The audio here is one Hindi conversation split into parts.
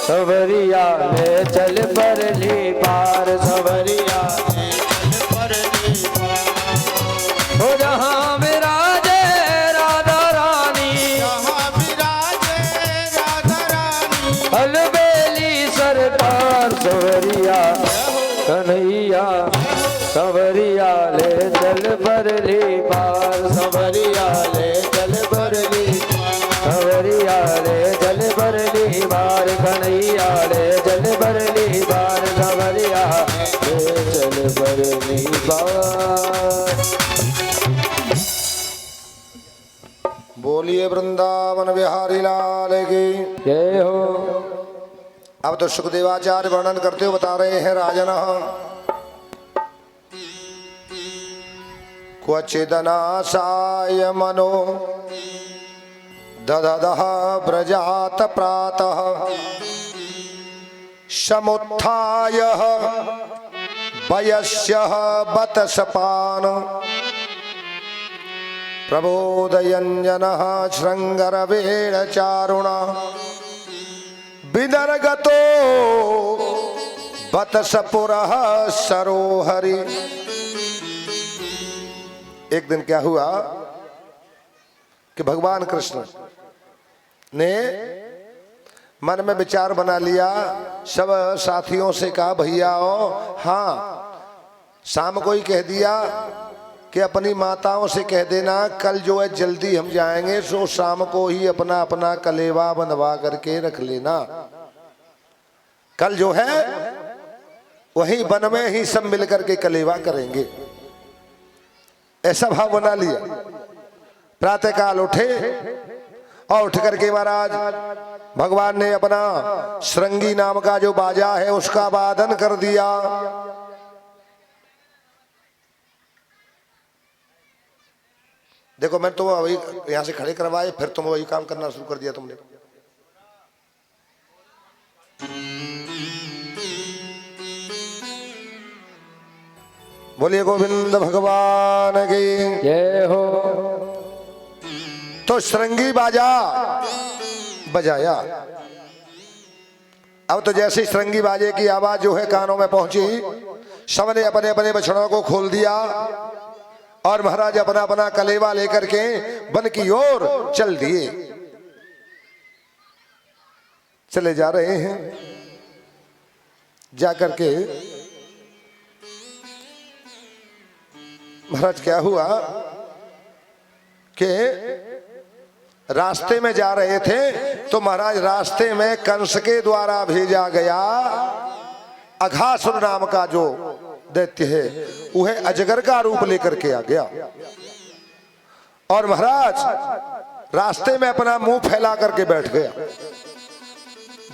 सवरिया ले चल परली पार, सवरिया ले चल परली पार। हो जहाँ विराजे राधा रानी, जहाँ विराजे राधा रानी, अलबेली सरकार सवरिया कन्हैया, सवरिया ले चल परली पार, सवरिया ले चल परली, सवरिया ले चल परली पार, कन्हैया ले चल परली पार, सवरिया ले चल परली पार। बोलिए वृंदावन बिहारी लाल की जय हो। अब तो सुखदेवाचार्य वर्णन करते हुए बता रहे हैं राजन, क्वचिदनाशाय मनो दददः व्रजात प्रातः, समुत्थाय वयस्यः बतसपान, प्रबोधयञ्जनः शृङ्गरवेणचारुणा, विदर्गतो बतसपुरः सरोहरि। एक दिन क्या हुआ कि भगवान कृष्ण ने मन में विचार बना लिया, सब साथियों से कहा भैयाओ, हाँ शाम को ही कह दिया कि अपनी माताओं से कह देना कल जो है जल्दी हम जाएंगे, सो शाम को ही अपना अपना कलेवा बंधवा करके रख लेना। कल जो है वही वन में ही सब मिलकर के कलेवा करेंगे, ऐसा भाव बना लिया। प्रातःकाल उठे और उठ करके महाराज भगवान ने अपना श्रृंगी नाम का जो बाजा है उसका वादन कर दिया। देखो मैं तो वही यहां से खड़े करवाए, फिर तुम वही काम करना शुरू कर दिया तुमने। बोलिए गोविंद भगवान की जय हो। तो श्रृंगी बाजा बजाया। अब तो जैसे श्रृंगी बाजे की आवाज जो है कानों में पहुंची, सबने अपने अपने बछड़ों को खोल दिया और महाराज अपना अपना कलेवा लेकर के वन की ओर चल दिए। चले जा रहे हैं, जाकर के महाराज क्या हुआ कि रास्ते में जा रहे थे तो महाराज रास्ते में कंस के द्वारा भेजा गया अघासुर नाम का जो दैत्य है वह अजगर का रूप लेकर के आ गया और महाराज रास्ते में अपना मुंह फैला करके बैठ गया।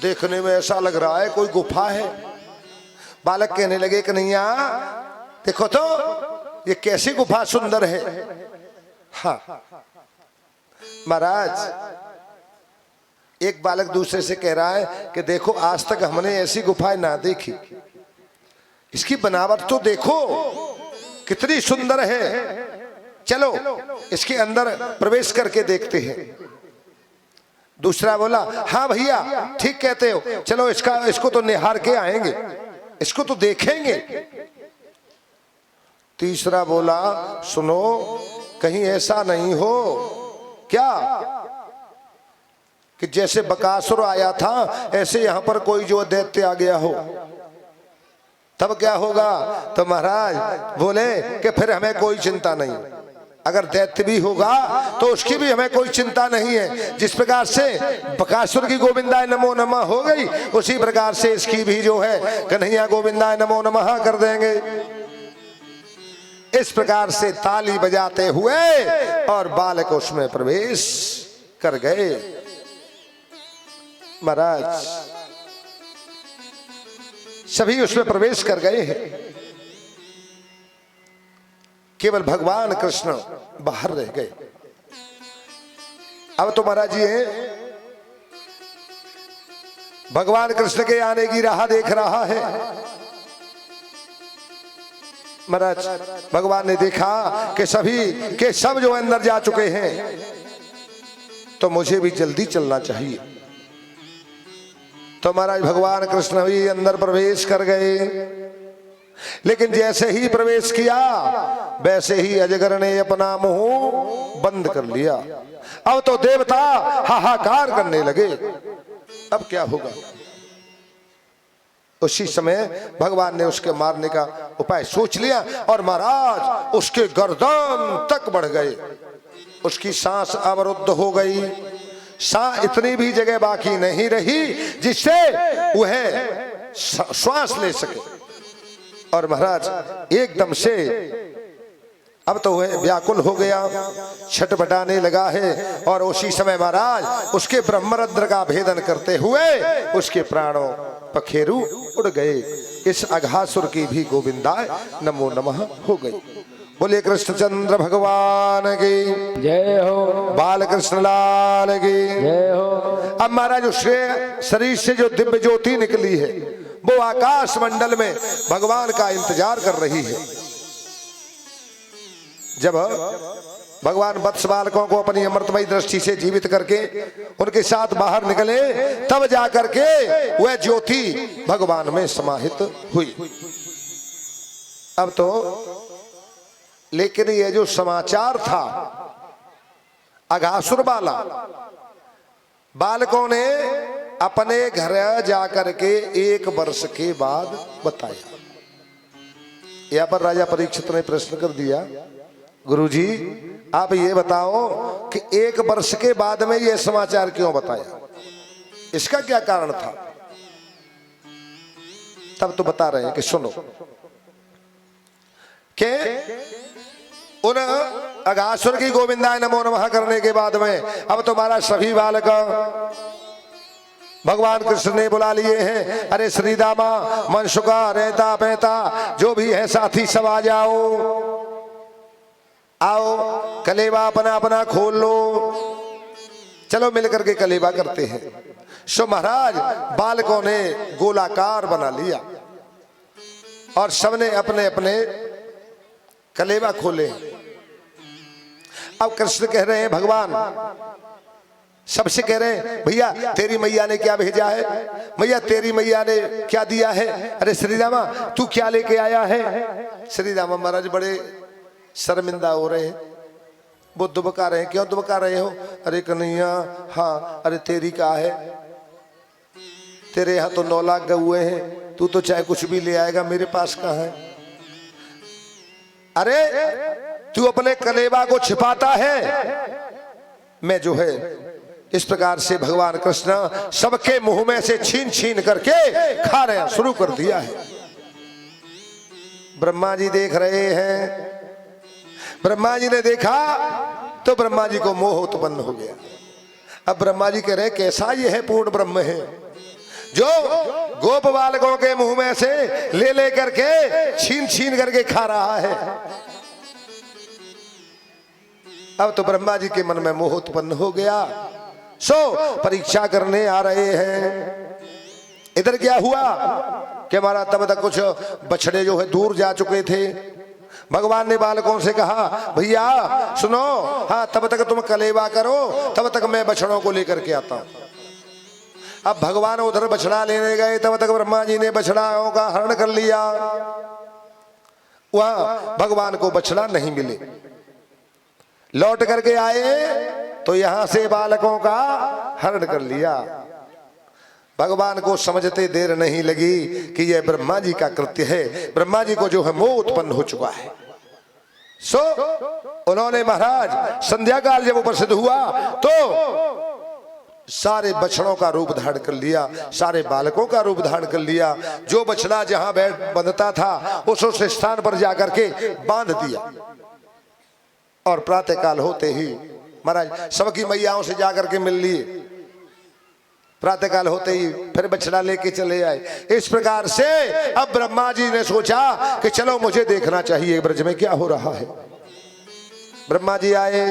देखने में ऐसा लग रहा है कोई गुफा है। बालक कहने लगे कन्हैया देखो तो ये कैसी गुफा सुंदर है। हाँ महाराज, एक बालक दूसरे से कह रहा है कि देखो आज तक हमने ऐसी गुफाएं ना देखी, इसकी बनावट तो देखो कितनी सुंदर है, चलो इसके अंदर प्रवेश करके देखते हैं। दूसरा बोला हाँ भैया ठीक कहते हो, चलो इसको तो निहार के आएंगे, इसको तो देखेंगे। तीसरा बोला सुनो कहीं ऐसा नहीं हो क्या कि जैसे बकासुर आया था ऐसे यहां पर कोई जो दैत्य आ गया हो, तब क्या होगा। तो महाराज बोले कि फिर हमें कोई चिंता नहीं, अगर दैत्य भी होगा तो उसकी भी हमें कोई चिंता नहीं है। जिस प्रकार से बकासुर की गोविंदाय नमो नमः हो गई, उसी प्रकार से इसकी भी जो है कन्हैया गोविंदाय नमो नमः कर देंगे। इस प्रकार से ताली बजाते हुए और बालक उसमें प्रवेश कर गए। महाराज सभी उसमें प्रवेश कर गए हैं, केवल भगवान कृष्ण बाहर रह गए। अब तो महाराज जी भगवान कृष्ण के आने की राह देख रहा है। महाराज भगवान ने देखा कि सभी के सब जो अंदर जा चुके हैं, तो मुझे भी जल्दी चलना चाहिए। तो महाराज भगवान कृष्ण भी अंदर प्रवेश कर गए। लेकिन जैसे ही प्रवेश किया वैसे ही अजगर ने अपना मुंह बंद कर लिया। अब तो देवता हाहाकार करने लगे, अब क्या होगा। उसी समय भगवान ने उसके मारने का उपाय सोच लिया और महाराज उसके गर्दन तक बढ़ गए। उसकी सांस अवरुद्ध हो गई, सांस इतनी भी जगह बाकी नहीं रही जिससे वह श्वास ले सके। और महाराज एकदम से अब तो वह व्याकुल हो गया, छटपटाने लगा है। और उसी समय महाराज उसके ब्रह्मरंध्र का भेदन करते हुए उसके प्राणों पखेरु उड़ गए। इस अघासुर की भी गोविंदाय नमो नमः हो गई। बोले कृष्णचंद्र भगवान की जय हो, बाल कृष्ण लाल की जय हो। अब महाराज उसके शरीर से जो दिव्य ज्योति निकली है वो आकाश मंडल में भगवान का इंतजार कर रही है। जब भगवान वत्स बालकों को अपनी अमृतमयी दृष्टि से जीवित करके उनके साथ बाहर निकले तब जाकर के वह ज्योति भगवान में समाहित हुई। अब तो लेकिन यह जो समाचार था अघासुर वाला, बालकों ने अपने घर जाकर के 1 वर्ष के बाद बताया। यहां पर राजा परीक्षित ने प्रश्न कर दिया, गुरुजी आप ये बताओ कि 1 वर्ष के बाद में यह समाचार क्यों बताया, इसका क्या कारण था। तब तो बता रहे हैं कि सुनो कि उन अघासुर की गोविंदाय नमो नमः करने के बाद में अब तुम्हारा सभी बालक भगवान कृष्ण ने बुला लिए हैं। अरे श्रीदामा, मनसुका, रहता पहता जो भी है साथी सब आ जाओ, आओ कलेवा अपना अपना खोल लो, चलो मिलकर के कलेवा करते हैं। सो महाराज बालकों ने गोलाकार बना लिया और सबने अपने अपने कलेवा खोले। अब कृष्ण कह रहे हैं, भगवान सबसे कह रहे हैं, भैया तेरी मैया ने क्या भेजा है, भैया तेरी मैया ने क्या दिया है। अरे श्रीरामा तू क्या लेके आया है। श्रीरामा महाराज बड़े शर्मिंदा हो रहे हैं, वो दुबका रहे हैं। क्यों दुबका रहे हो। अरे कन्हैया हाँ, अरे तेरी क्या है, तेरे यहाँ तो 9 लाख गए हैं, तू तो चाहे कुछ भी ले आएगा, मेरे पास कहाँ है। अरे तू अपने कलेवा को छिपाता है, मैं जो है इस प्रकार से भगवान कृष्ण सबके मुंह में से छीन छीन करके खा रहे शुरू कर दिया है। ब्रह्मा जी देख रहे हैं। ब्रह्मा जी ने देखा तो ब्रह्मा जी को मोह उत्पन्न हो गया। अब ब्रह्मा जी कह रहे कैसा ये है पूर्ण ब्रह्म है जो गोप बालकों के मुंह में से ले ले करके छीन छीन करके खा रहा है। अब तो ब्रह्मा जी के मन में मोह उत्पन्न हो गया। सो परीक्षा करने आ रहे हैं। इधर क्या हुआ कि हमारा तब तक कुछ बछड़े जो है दूर जा चुके थे। भगवान ने बालकों से कहा भैया सुनो, हाँ तब तक तुम कलेवा करो, तब तक मैं बछड़ों को लेकर के आता हूं। अब भगवान उधर बछड़ा लेने गए, तब तक ब्रह्मा जी ने बछड़ाओं का हरण कर लिया। वहां भगवान को बछड़ा नहीं मिले। लौट करके आए तो यहां से बालकों का हरण कर लिया। भगवान को समझते देर नहीं लगी कि यह ब्रह्मा जी का कृत्य है। ब्रह्मा जी को जो है मोह उत्पन्न हो चुका है। सो उन्होंने महाराज संध्या काल जब उपस्थित हुआ तो सारे बछड़ों का रूप धारण कर लिया, सारे बालकों का रूप धारण कर लिया। जो बछड़ा जहां बैठ बंधता था उस स्थान पर जाकर के बांध दिया। और प्रातः काल होते ही महाराज सबकी मैयाओं से जाकर के मिल लिए। प्रातः काल होते ही फिर बछड़ा लेके चले आए। इस प्रकार से अब ब्रह्मा जी ने सोचा कि चलो मुझे देखना चाहिए ब्रज में क्या हो रहा है। ब्रह्मा जी आए।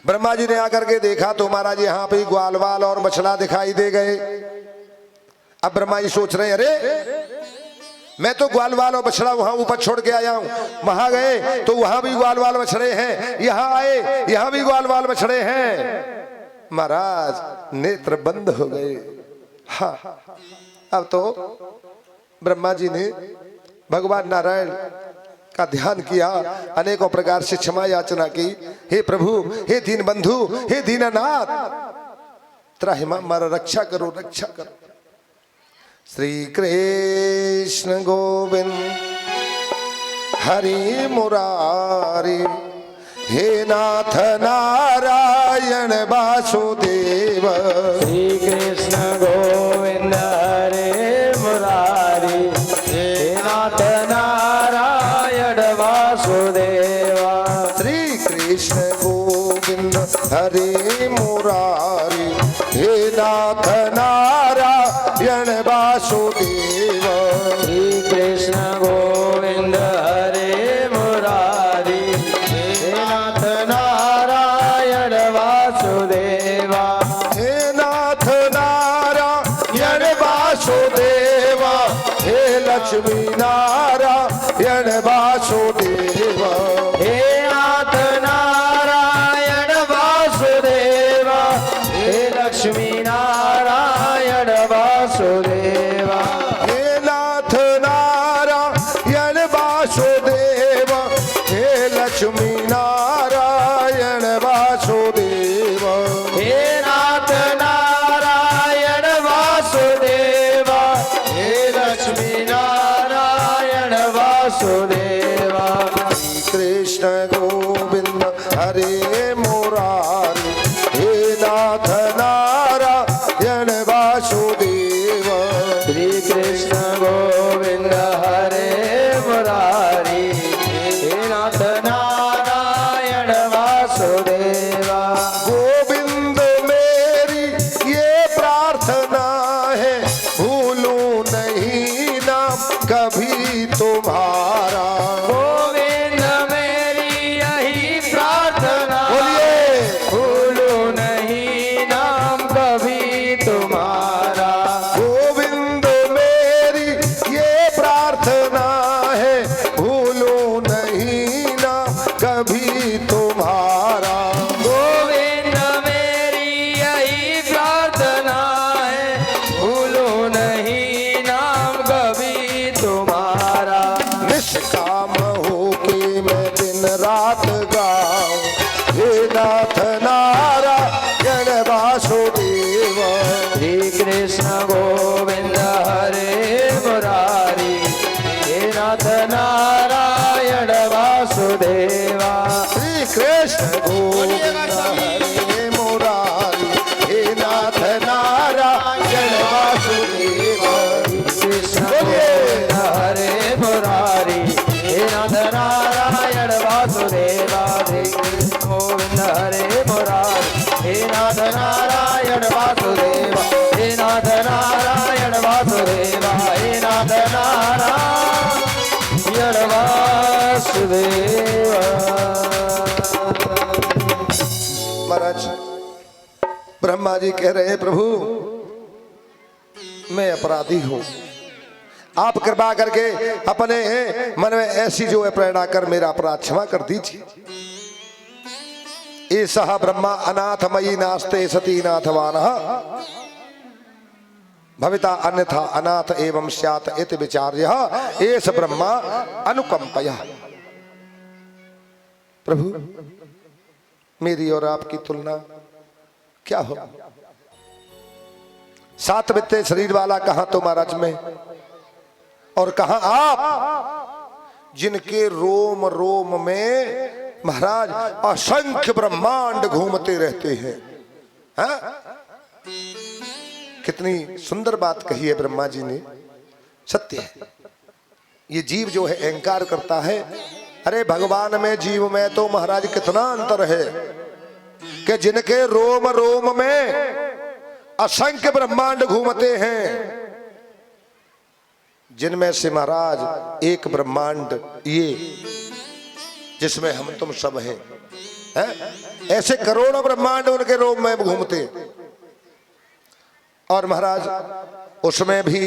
ब्रह्मा जी ने आकर के देखा तो महाराज यहाँ पे ग्वाल वाल और बछड़ा दिखाई दे गए। अब ब्रह्मा जी सोच रहे हैं अरे मैं तो ग्वाल वाल और बछड़ा वहां ऊपर छोड़ के आया हूं, वहां गए तो वहां भी ग्वाल वाल बछड़े हैं, यहां आए यहां भी ग्वाल वाल बछड़े हैं। महाराज नेत्र बंद हो गए। हाँ, अब तो ब्रह्मा जी ने भगवान नारायण का ध्यान किया, अनेकों प्रकार से क्षमा याचना की। हे प्रभु, हे दीन बंधु, हे दीननाथ, त्राहिमा हमारा रक्षा करो, रक्षा करो। श्री कृष्ण गोविंद हरि मुरारी, हे नाथ नारायण वासुदेव। श्री कृष्ण गोविंद हरे मुरारी, हे नाथ नारायण वासुदेवा। श्री कृष्ण गोविंद हरे मुरारी, हे नाथ नारायण वासुदेव। श्री कृष्ण गोविंद हरे मुरारी, हे नाथ नारायण वासुदेवा। हे नाथ नारायण वासुदेवा, हे लक्ष्मी नारायण वासुदेवा। हे नाथ नारायण वासुदेवा, हे लक्ष्मी नारायण वासुदेवा। हे नाथ नारायण वासुदेवा, हे लक्ष्मी नारायण वासुदेवा। हे नाथ नारायण वासुदेवा, हे लक्ष्मी नारायण वासुदेवा। कृष्ण गोविंद हरे मुरारी, हे नाथ नारायण वासुदेवा। श्री कृष्ण गोविंद हरे मुरारी, हे नाथ नारायण वासुदेवा। गोविंद मेरी ये प्रार्थना है, भूलूं नहीं नाम कभी तुम्हारा। गोविंद मेरी यही प्रार्थना, बोलिए। भूलूं नहीं नाम कभी तुम्हारा। गोविंद मेरी ये प्रार्थना है, भूलूं नहीं नाम कभी तुम्हारा। गोविंद मेरी यही प्रार्थना है, भूलूं नहीं नाम कभी तुम्हारा। निष्काम होके मैं दिन रात गाऊं, हे नाथ नारायण वासुदेव। श्री कृष्ण गोविंद हरे मुरारी, हे नाथ नारायण वासुदेवा। श्री कृष्ण गोविंद हरे मुरारी, हे नाथ नारायण वासुदेव। कृष्ण गोविंद हरे मुरारी, हे नाथ नारायण वासुदेवा। श्री कृष्ण गोविंद हरे मुरारी, हे नाथ नारायण वासुदेवा। हे नाथ नारायण वासुदेवा, हे नाथ नारायण वासुदेवा। महाराज ब्रह्मा जी कह रहे हैं, प्रभु मैं अपराधी हूं, आप कृपा करके अपने मन में ऐसी जो है प्रेरणा कर मेरा अपराध क्षमा कर दीजिए। एषः ब्रह्मा अनाथमयी नास्ते सती नाथवानः, भविता अन्यथा अनाथ एवं स्यात् इति विचार्यः एष ब्रह्मा अनुकंपयः। प्रभु मेरी और आपकी तुलना क्या हो? सात बित्ते शरीर वाला कहां तो महाराज में, और कहां आप जिनके रोम रोम में महाराज असंख्य ब्रह्मांड घूमते रहते हैं। हाँ? कितनी सुंदर बात कही है ब्रह्मा जी ने, सत्य है। ये जीव जो है अहंकार करता है, अरे भगवान में जीव में तो महाराज कितना अंतर है कि जिनके रोम रोम में असंख्य ब्रह्मांड घूमते हैं, जिनमें से महाराज एक ब्रह्मांड ये जिसमें हम तुम सब हैं, ऐसे करोड़ों ब्रह्मांड उनके रोम में घूमते। और महाराज उसमें भी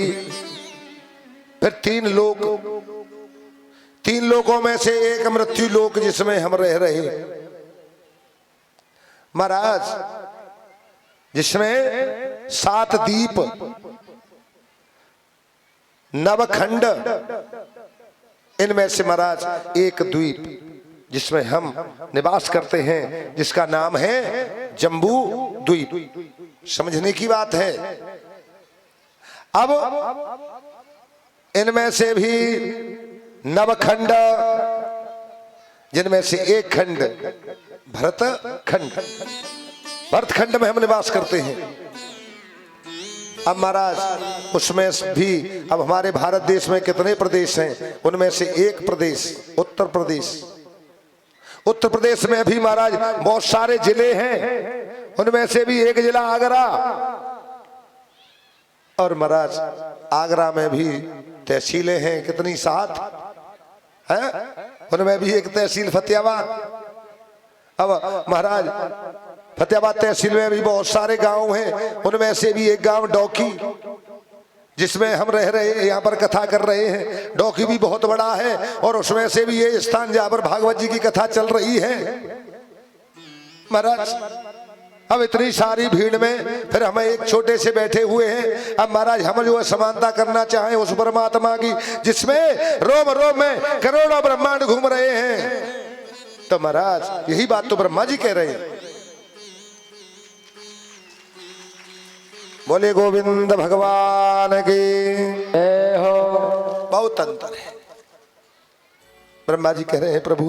फिर तीन लोकों में से एक मृत्यु लोक जिसमें हम रह रहे। महाराज जिसमें 7 दीप, नवखंड, इनमें से महाराज एक द्वीप जिसमें हम निवास करते हैं, जिसका नाम है जम्बू द्वीप। समझने की बात है। अब इनमें से भी नवखंड, जिनमें से एक खंड भरत खंड, भरत खंड में हम निवास करते हैं। अब महाराज उसमें भी अब हमारे भारत देश में कितने प्रदेश हैं, उनमें से एक प्रदेश उत्तर प्रदेश। उत्तर प्रदेश में भी महाराज बहुत सारे जिले हैं, उनमें से भी एक जिला आगरा। और महाराज आगरा में भी तहसीलें हैं, कितनी 7 हैं, उनमें भी एक तहसील फतेहाबाद। अब महाराज फतेहाबाद तहसील में भी बहुत सारे गांव हैं, उनमें से भी एक गांव डौकी, जिसमें हम रह रहे हैं, यहाँ पर कथा कर रहे हैं। डौकी भी बहुत बड़ा है और उसमें से भी ये स्थान जहाँ पर भागवत जी की कथा चल रही है। महाराज अब इतनी सारी भीड़ में फिर हम एक छोटे से बैठे हुए हैं। अब महाराज हम जो है समानता करना चाहें उस परमात्मा की, जिसमें रोम रोम में करोड़ों ब्रह्मांड घूम रहे हैं, तो महाराज यही बात तो ब्रह्मा जी कह रहे हैं। बोले गोविंद भगवान की जय हो। बहुत अंतर है। ब्रह्मा जी कह रहे हैं प्रभु,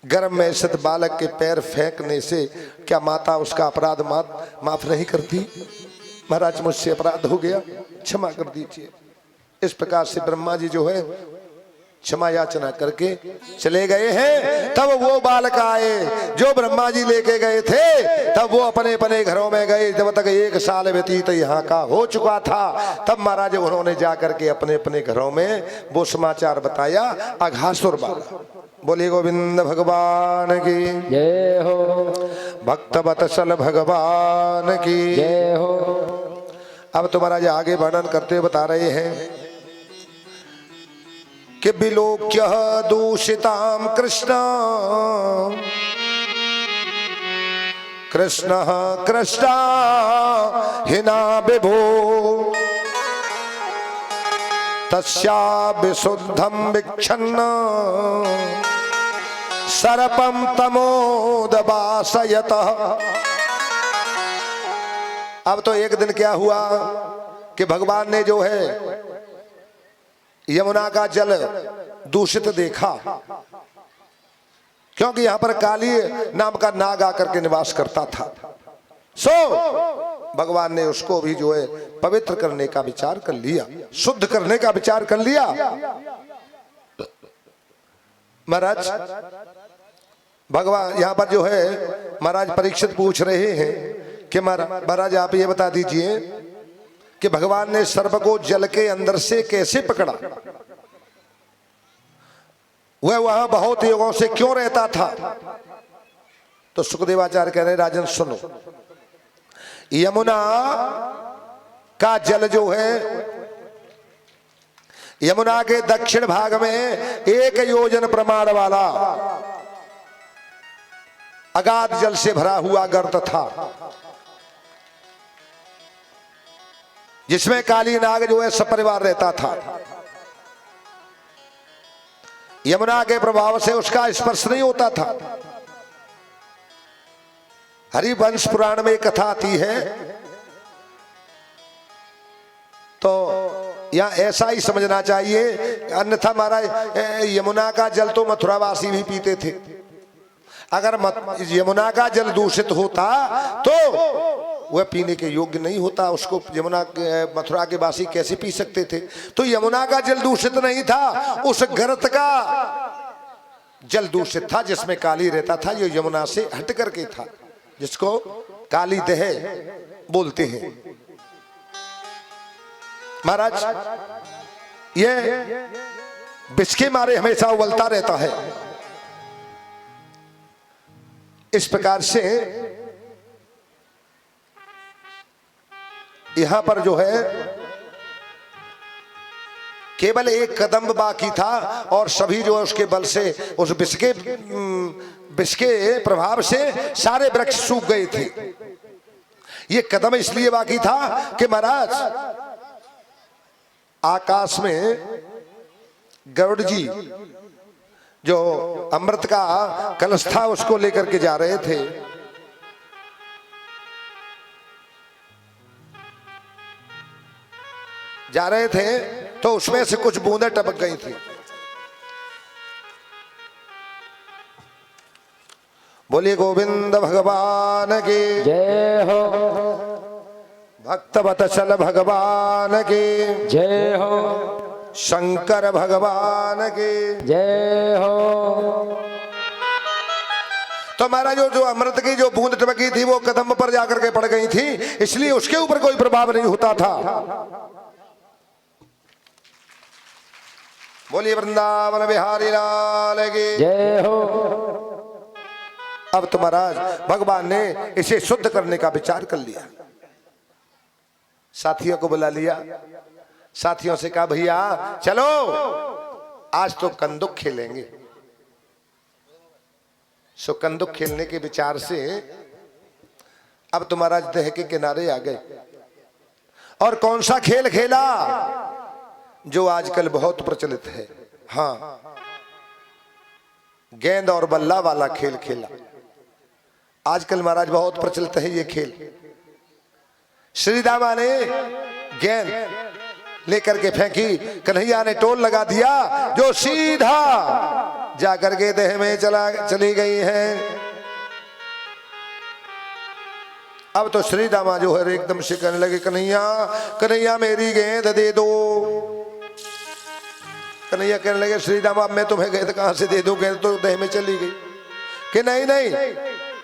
गर्भ में स्थित बालक के पैर फेंकने से क्या माता उसका अपराध माफ नहीं करती? महाराज मुझसे अपराध हो गया, क्षमा कर दीजिए। इस प्रकार से ब्रह्मा जी जो है क्षमा याचना करके चले गए हैं। तब वो बालक आए जो ब्रह्मा जी लेके गए थे, तब वो अपने अपने घरों में गए। जब तक 1 साल व्यतीत यहाँ का हो चुका था, तब महाराज उन्होंने जाकर के अपने अपने घरों में वो समाचार बताया अघासुर वाला। बोले गोविंद भगवान की जय हो। भक्त वत्सल भगवान की जय हो। अब तो महाराज आगे वर्णन करते हुए बता रहे हैं कि विलोक्य दूषिताम कृष्ण कृष्ण कृष्णा हिना विभो तस्या विशुद्धम विक्षन्न सर्पम तमोदवासयत। अब तो एक दिन क्या हुआ कि भगवान ने जो है यमुना का जल दूषित देखा, क्योंकि यहां पर काली नाम का नाग आकर के निवास करता था। सो भगवान ने उसको भी जो है पवित्र करने का विचार कर लिया, शुद्ध करने का विचार कर लिया। महाराज भगवान यहां पर जो है महाराज परीक्षित पूछ रहे हैं कि महाराज आप ये बता दीजिए कि भगवान ने सर्प को जल के अंदर से कैसे पकड़ा? वह वहां बहुत युगों से क्यों रहता था? तो सुखदेवाचार्य कह रहे राजन सुनो, यमुना का जल जो है यमुना के दक्षिण भाग में 1 योजन प्रमाण वाला अगाध जल से भरा हुआ गर्त था, जिसमें काली नाग जो है सपरिवार रहता था। यमुना के प्रभाव से उसका स्पर्श नहीं होता था। हरिवंश पुराण में कथा आती है, तो यहाँ ऐसा ही समझना चाहिए, अन्यथा महाराज यमुना का जल तो मथुरावासी भी पीते थे। अगर यमुना का जल दूषित होता तो वह पीने के योग्य नहीं होता, उसको यमुना मथुरा के वासी कैसे पी सकते थे? तो यमुना का जल दूषित नहीं था, उस गर्त का जल दूषित था जिसमें काली रहता था। ये यमुना से हट करके था, जिसको काली दह बोलते हैं। महाराज ये बिस्के मारे हमेशा उबलता रहता है। इस प्रकार से यहां पर जो है केवल एक कदम बाकी था और सभी जो है उसके बल से उस विष के प्रभाव से सारे वृक्ष सूख गए थे। ये कदम इसलिए बाकी था कि महाराज आकाश में गरुड़ जी जो अमृत का कलश था उसको लेकर के जा रहे थे। तो उसमें से कुछ बूंदें टपक गई थी। बोलिए गोविंद भगवान की जय हो, भक्तवत्सल भगवान की जय हो, शंकर भगवान की जय हो। तो महाराज जो अमृत की जो बूंद टपकी थी वो कदम पर जाकर के पड़ गई थी, इसलिए उसके ऊपर कोई प्रभाव नहीं होता था। बोलिए वृंदावन बिहारी लाल की जय हो। अब तो महाराज भगवान ने इसे शुद्ध करने का विचार कर लिया, साथियों को बुला लिया, साथियों से कहा भैया चलो आज तो कंदुक खेलेंगे। सो कंदुक खेलने के विचार से अब तो महाराज देह के किनारे आ गए और कौन सा खेल खेला जो आजकल बहुत प्रचलित है। हाँ, गेंद और बल्ला वाला खेल खेला। आजकल महाराज बहुत प्रचलित है ये खेल। श्री दामा ने गेंद लेकर के फेंकी, कन्हैया ने टोल लगा दिया जो सीधा जाकर के देह में चली गई है। अब तो श्री दामा जो है एकदम से कहने लगे कन्हैया कन्हैया मेरी गेंद दे दो। कन्हैया कहने लगे श्री दामा मैं तुम्हें गेंद कहां से दे दूं, गेंद तो देह में चली गई। कि नहीं नहीं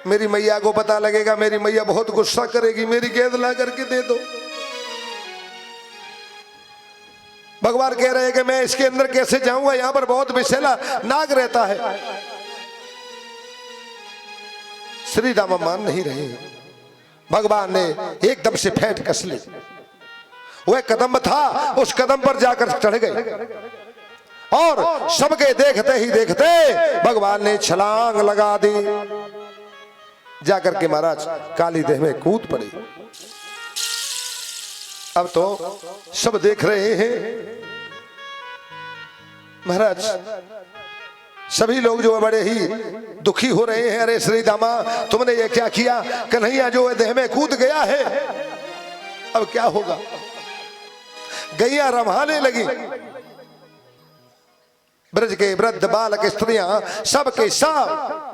मेरी मैया को पता लगेगा, मेरी मैया बहुत गुस्सा करेगी, मेरी गेंद ला करके दे दो। भगवान कह रहे हैं कि मैं इसके अंदर कैसे जाऊंगा, यहां पर बहुत विषैला नाग रहता है। श्री दामा मान नहीं रहे। भगवान ने एकदम से फेंट कस ली। वह कदम था, उस कदम पर जाकर चढ़ गए और सबके देखते ही देखते भगवान ने छलांग लगा दी। जाकर के महाराज काली देह में कूद पड़ी। अब तो सब देख रहे हैं महाराज, सभी लोग जो है बड़े ही दुखी हो रहे हैं। अरे श्री दामा तुमने ये क्या किया, कन्हैया जो है देह में कूद गया है, अब क्या होगा। गैया रमाने लगी। ब्रज के वृद्ध बालक स्त्रियां सबके सब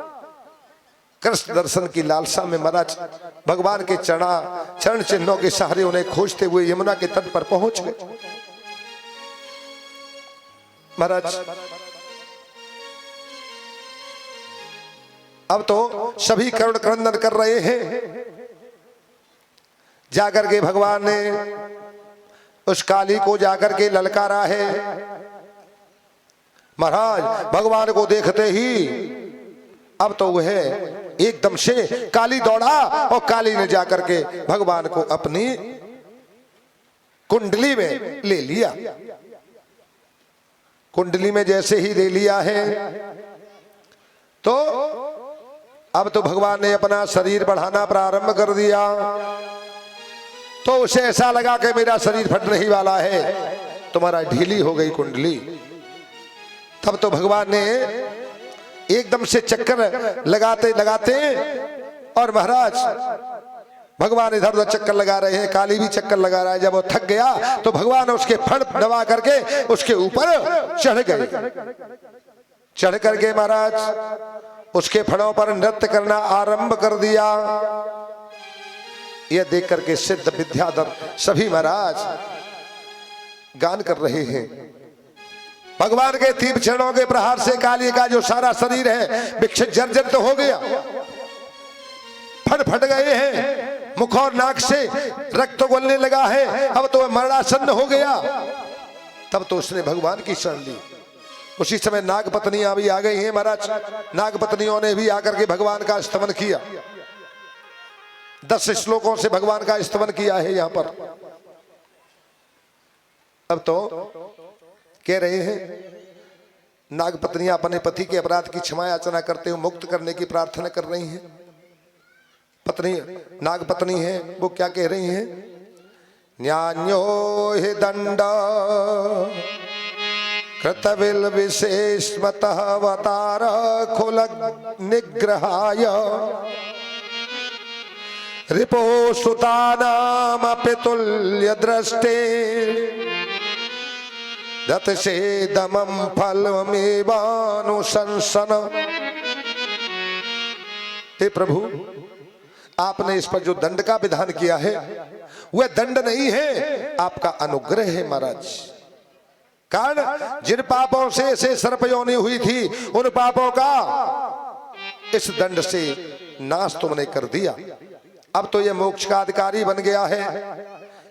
कृष्ण दर्शन की लालसा में महाराज भगवान के चरण चिन्हों के सहारे उन्हें खोजते हुए यमुना के तट पर पहुंच गए। महाराज अब तो सभी करुण क्रंदन कर रहे हैं। जाकर के भगवान ने उस काली को जाकर के ललकारा है। महाराज भगवान को देखते ही अब तो वह एकदम से काली दौड़ा और काली ने जाकर के भगवान को अपनी कुंडली में ले लिया। कुंडली में जैसे ही ले लिया है तो अब तो भगवान ने अपना शरीर बढ़ाना प्रारंभ कर दिया। तो उसे ऐसा लगा कि मेरा शरीर फटने ही वाला है, तुम्हारा ढीली हो गई कुंडली। तब तो भगवान ने एकदम से चक्कर लगाते लगाते और महाराज भगवान इधर उधर चक्कर लगा रहे हैं, काली भी चक्कर लगा रहा है। जब वो थक गया तो भगवान उसके फण दबा करके उसके ऊपर चढ़ गए। चढ़ करके महाराज उसके फणों पर नृत्य करना आरंभ कर दिया। यह देख करके सिद्ध विद्याधर सभी महाराज गान कर रहे हैं। भगवान के तीव्र चरणों के प्रहार से काली का जो सारा शरीर है विक्षिप्त जर्जर तो हो गया, फट फट गए हैं, मुख और नाक से रक्त उगलने लगा है। अब तो मरणासन्न हो गया। तब तो उसने भगवान की शरण ली। उसी समय नाग पत्नियां भी आ गई हैं महाराज। नाग पत्नियों ने भी आकर के भगवान का स्तवन किया। 10 श्लोकों से भगवान का स्तवन किया है यहाँ पर। अब तो कह रहे हैं नाग पत्नियां अपने पति के अपराध की क्षमा याचना करते हुए मुक्त करने की प्रार्थना कर रही हैं। पत्नी नाग पत्नी है, वो क्या कह रही हैं? न्यान्यो हि दंड कृतविल विशेषमतः अवतार खुल निग्रहाय रिपो सुतानाम पितुल्य दृष्टे दत से दमम फलमेवानुशंसन। हे प्रभु, आपने इस पर जो दंड का विधान किया है वह दंड नहीं है, आपका अनुग्रह है महाराज। कारण जिन पापों से ऐसे सर्पयोनि हुई थी उन पापों का इस दंड से नाश तुमने कर दिया। अब तो ये मोक्ष का अधिकारी बन गया है,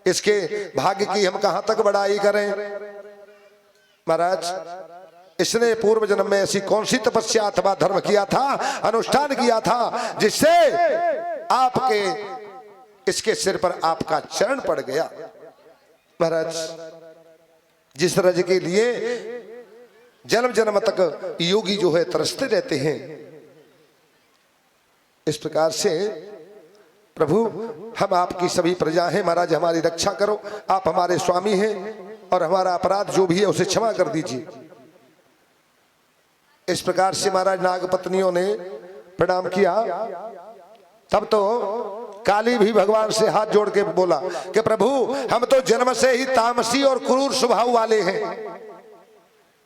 इसके भाग्य की हम कहां तक बड़ाई करें। महाराज, इसने पूर्व जन्म में ऐसी कौन सी तपस्या अथवा धर्म किया था, अनुष्ठान किया था, जिससे आपके इसके सिर पर आपका चरण पड़ गया। महाराज, जिस रज के लिए जन्म जन्म तक योगी जो है तरसते रहते हैं, इस प्रकार से प्रभु हम आपकी सभी प्रजा हैं। महाराज, हमारी रक्षा करो, आप हमारे स्वामी हैं और हमारा अपराध जो भी है उसे क्षमा कर दीजिए। इस प्रकार से महाराज नाग पत्नियों ने प्रणाम किया। तब तो काली भी भगवान से हाथ जोड़ के बोला कि प्रभु, हम तो जन्म से ही तामसी और क्रूर स्वभाव वाले हैं,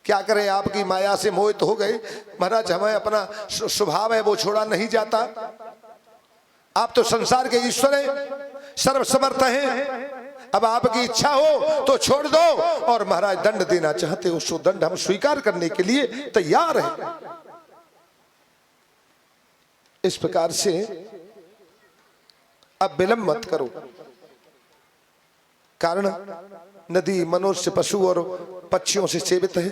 क्या करें, आपकी माया से मोहित हो गए। महाराज, हमें अपना स्वभाव है वो छोड़ा नहीं जाता। आप तो संसार के ईश्वर हैं, सर्वसमर्थ हैं, अब आपकी इच्छा हो तो छोड़ दो। और महाराज दंड देना चाहते हो सो दंड हम स्वीकार करने के लिए तैयार हैं। इस प्रकार से अब विलंब मत करो, कारण नदी मनुष्य पशु और पक्षियों से सेवित है।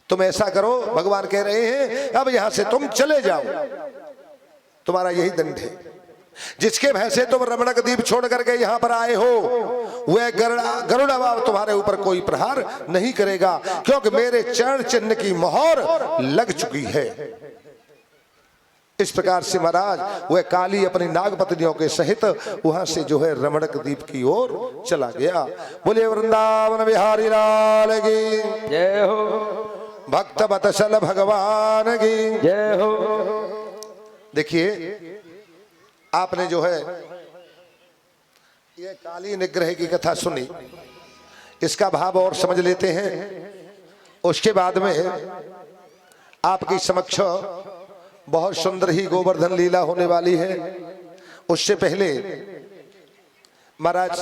तुम ऐसा करो, भगवान कह रहे हैं अब यहां से तुम चले जाओ, तुम्हारा यही दंड है। जिसके भय से तुम रमणक द्वीप छोड़ करके यहां पर आए हो, वह गरुड़ अभाव तुम्हारे ऊपर कोई प्रहार नहीं करेगा, क्योंकि मेरे चरण चिन्ह की मोहर लग चुकी है। इस प्रकार से महाराज वह काली अपनी नाग पत्नियों के सहित वहां से जो है रमणक द्वीप की ओर चला गया। बोले वृंदावन बिहारी लाल की जय हो, भक्त वत्सल भगवान की जय हो। देखिए, आपने जो है ये काली निग्रह की कथा सुनी, इसका भाव और समझ लेते हैं। उसके बाद में आपकी समक्ष बहुत सुंदर ही गोवर्धन लीला होने वाली है। उससे पहले महाराज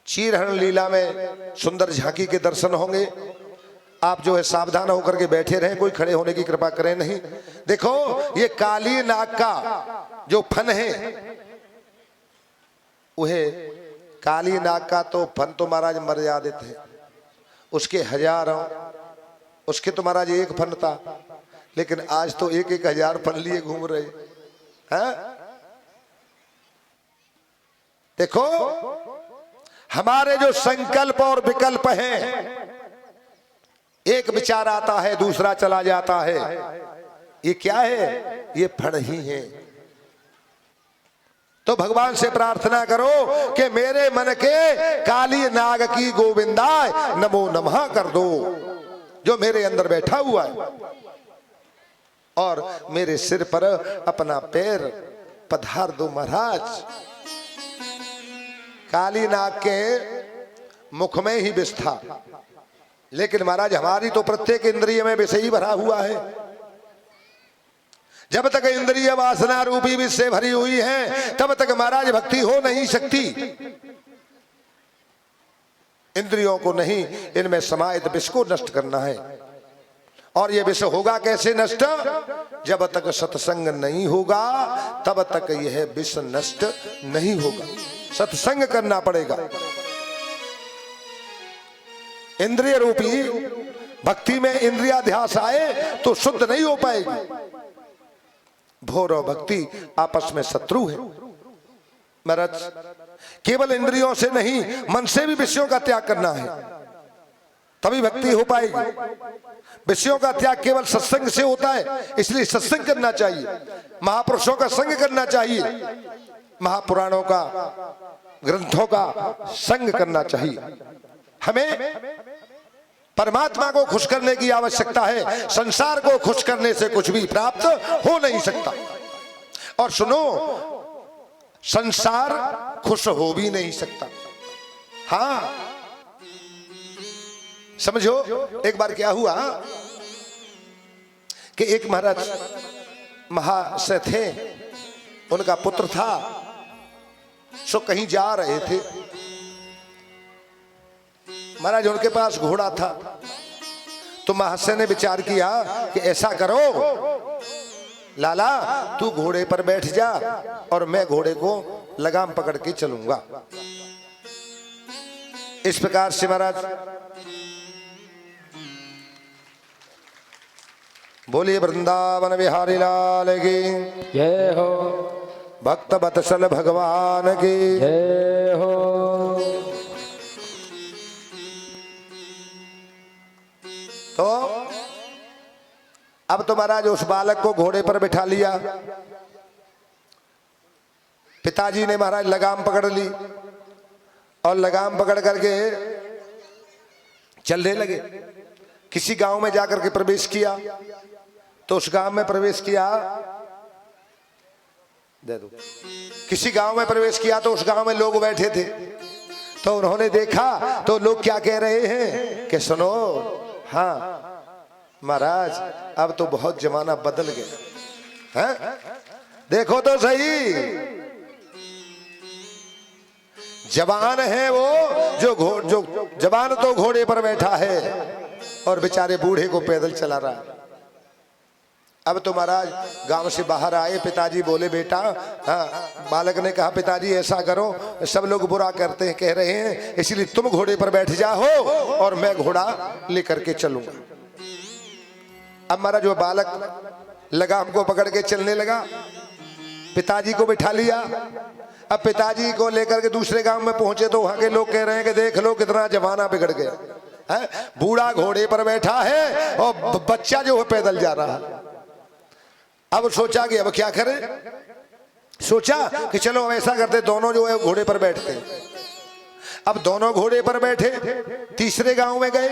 चीरहरण लीला में सुंदर झांकी के दर्शन होंगे। आप जो है सावधान होकर के बैठे रहें, कोई खड़े होने की कृपा करें नहीं। देखो, ये काली नाग का जो फन है, वह काली नाग का तो फन तो महाराज मर्यादित है, उसके हजारों, उसके तो महाराज एक फन था, लेकिन आज तो एक एक हजार फन लिए घूम रहे हैं। देखो, हमारे जो संकल्प और विकल्प हैं, एक विचार आता है दूसरा चला जाता है, ये क्या है? ये फण ही है। तो भगवान से प्रार्थना करो कि मेरे मन के काली नाग की गोविंदाय नमो नमः कर दो, जो मेरे अंदर बैठा हुआ है, और मेरे सिर पर अपना पैर पधार दो। महाराज, काली नाग के मुख में ही विष था, लेकिन महाराज हमारी तो प्रत्येक इंद्रिय में विष ही भरा हुआ है। जब तक इंद्रिय वासना रूपी विष से भरी हुई है, तब तक महाराज भक्ति हो नहीं सकती। इंद्रियों को नहीं, इनमें समाहित विष को नष्ट करना है। और यह विष होगा कैसे नष्ट? जब तक सत्संग नहीं होगा तब तक यह विष नष्ट नहीं होगा। सत्संग करना पड़ेगा। इंद्रिय रूपी भक्ति में इंद्रियाध्यास आए तो शुद्ध नहीं हो पाएगी। भोर और भक्ति आपस में शत्रु है। महाराज केवल इंद्रियों से नहीं, मन से भी विषयों का त्याग करना है, तभी भक्ति हो पाएगी। विषयों का त्याग केवल सत्संग से होता है, इसलिए सत्संग करना चाहिए, महापुरुषों का संग करना चाहिए, महापुराणों का, ग्रंथों का संग करना चाहिए। हमें परमात्मा को खुश करने की आवश्यकता है, संसार को खुश करने से कुछ भी प्राप्त हो नहीं सकता। और सुनो, संसार खुश हो भी नहीं सकता। हाँ समझो, एक बार क्या हुआ कि एक महाराज महाशय थे, उनका पुत्र था, सो कहीं जा रहे थे। महाराज उनके पास घोड़ा था, तो महाशय ने विचार किया कि ऐसा करो लाला, तू घोड़े पर बैठ जा और मैं घोड़े को लगाम पकड़ के चलूंगा। इस प्रकार से महाराज बोलिए वृंदावन बिहारी लाल की जय हो, भक्त वत्सल भगवान की जय हो। तो अब तो महाराज उस बालक को घोड़े पर बिठा लिया। पिताजी ने महाराज लगाम पकड़ ली और लगाम पकड़ करके चलने लगे। किसी गांव में जाकर के प्रवेश किया, तो उस गांव में प्रवेश किया, दे दो, किसी गांव में प्रवेश किया तो उस गांव में लोग बैठे थे। तो उन्होंने देखा तो लोग क्या कह रहे हैं कि सुनो, हाँ महाराज अब तो बहुत जमाना बदल गया है, देखो तो सही, जवान है वो जो जवान तो घोड़े पर बैठा है और बेचारे बूढ़े को पैदल चला रहा है। अब तो महाराज गांव से बाहर आए, पिताजी बोले बेटा, हाँ, बालक ने कहा पिताजी ऐसा करो, सब लोग बुरा करते हैं, कह रहे हैं, इसलिए तुम घोड़े पर बैठ जाओ और मैं घोड़ा लेकर के चलूंगा। अब महाराज वो बालक लगाम को पकड़ के चलने लगा, पिताजी को बिठा लिया। अब पिताजी को लेकर के दूसरे गांव में पहुंचे तो वहां के लोग कह रहे हैं कि देख लो कितना जमाना बिगड़ गया है, बूढ़ा घोड़े पर बैठा है और बच्चा जो है पैदल जा रहा है। अब सोचा कि अब क्या करें, सोचा कि चलो अब ऐसा करते, दोनों जो है घोड़े पर बैठते हैं। अब दोनों घोड़े पर बैठे, तीसरे गांव में गए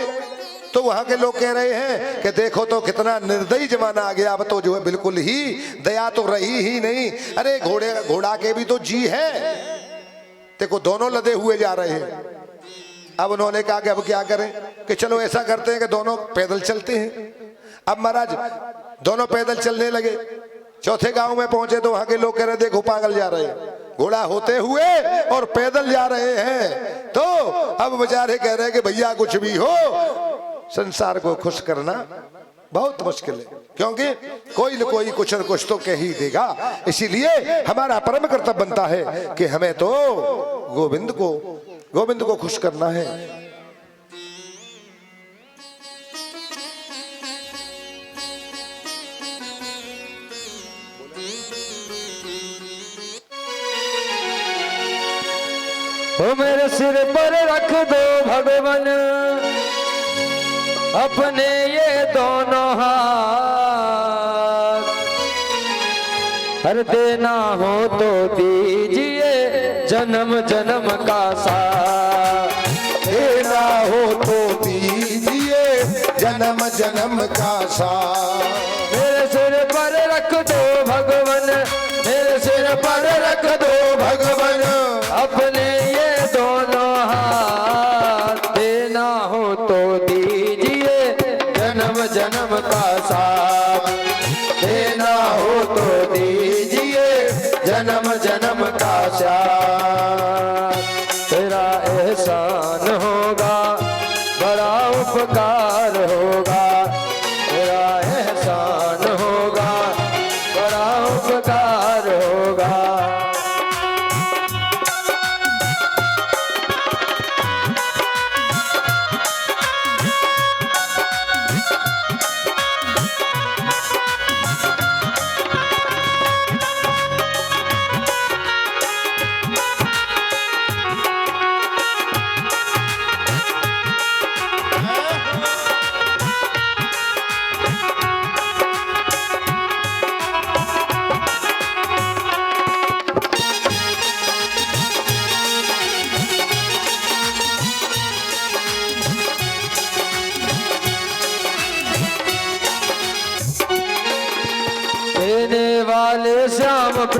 तो वहां के लोग कह रहे हैं कि देखो तो कितना निर्दयी जमाना आ गया, अब तो जो है बिल्कुल ही दया तो रही ही नहीं। अरे घोड़ा के भी तो जी है, देखो दोनों लदे हुए जा रहे हैं। अब उन्होंने कहा कि अब क्या करें, कि चलो ऐसा करते हैं कि दोनों पैदल चलते हैं। अब महाराज दोनों पैदल चलने लगे। चौथे गांव में पहुंचे तो वहां के लोग कह रहे देखो पागल जा रहे हैं, घोड़ा होते हुए और पैदल जा रहे हैं। तो अब बेचारे कह रहे हैं कि भैया कुछ भी हो, संसार को खुश करना बहुत मुश्किल है, क्योंकि कोई न कोई कुछ न कुछ तो कह ही देगा। इसीलिए हमारा परम कर्तव्य बनता है कि हमें तो गोविंद को खुश करना है। ओ मेरे सिर पर रख दो भगवान अपने ये दोनों हाथ, हर देना हो तो दीजिए जन्म जन्म का साथ, देना हो तो दीजिए जन्म जन्म का साथ। मेरे सिर पर रख दो भगवान, मेरे सिर पर रख दो भगवान अपने ये दोनों हाथ, देना हो तो दीजिए जन्म जन्म का साथ, देना हो तो दीजिए जन्म जन्म का साथ। तेरा एहसान होगा, बड़ा उपकार होगा, तेरा एहसान होगा, बड़ा उपकार होगा।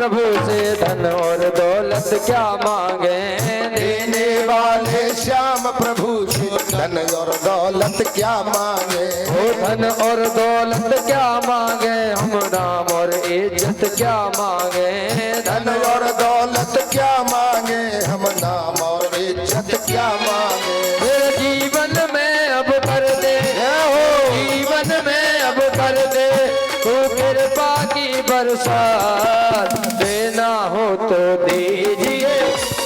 प्रभु से धन और दौलत क्या मांगे। देने वाले श्याम प्रभु से धन और दौलत क्या मांगे। वो धन और दौलत क्या मांगे, हम नाम और इज्जत क्या मांगे। धन और दौलत क्या मांगे, हम नाम और इज्जत क्या मांगे। मेरे जीवन में अब कर दे, जीवन में अब कर दे तू कृपा की बरसात। देना हो तो दीजिए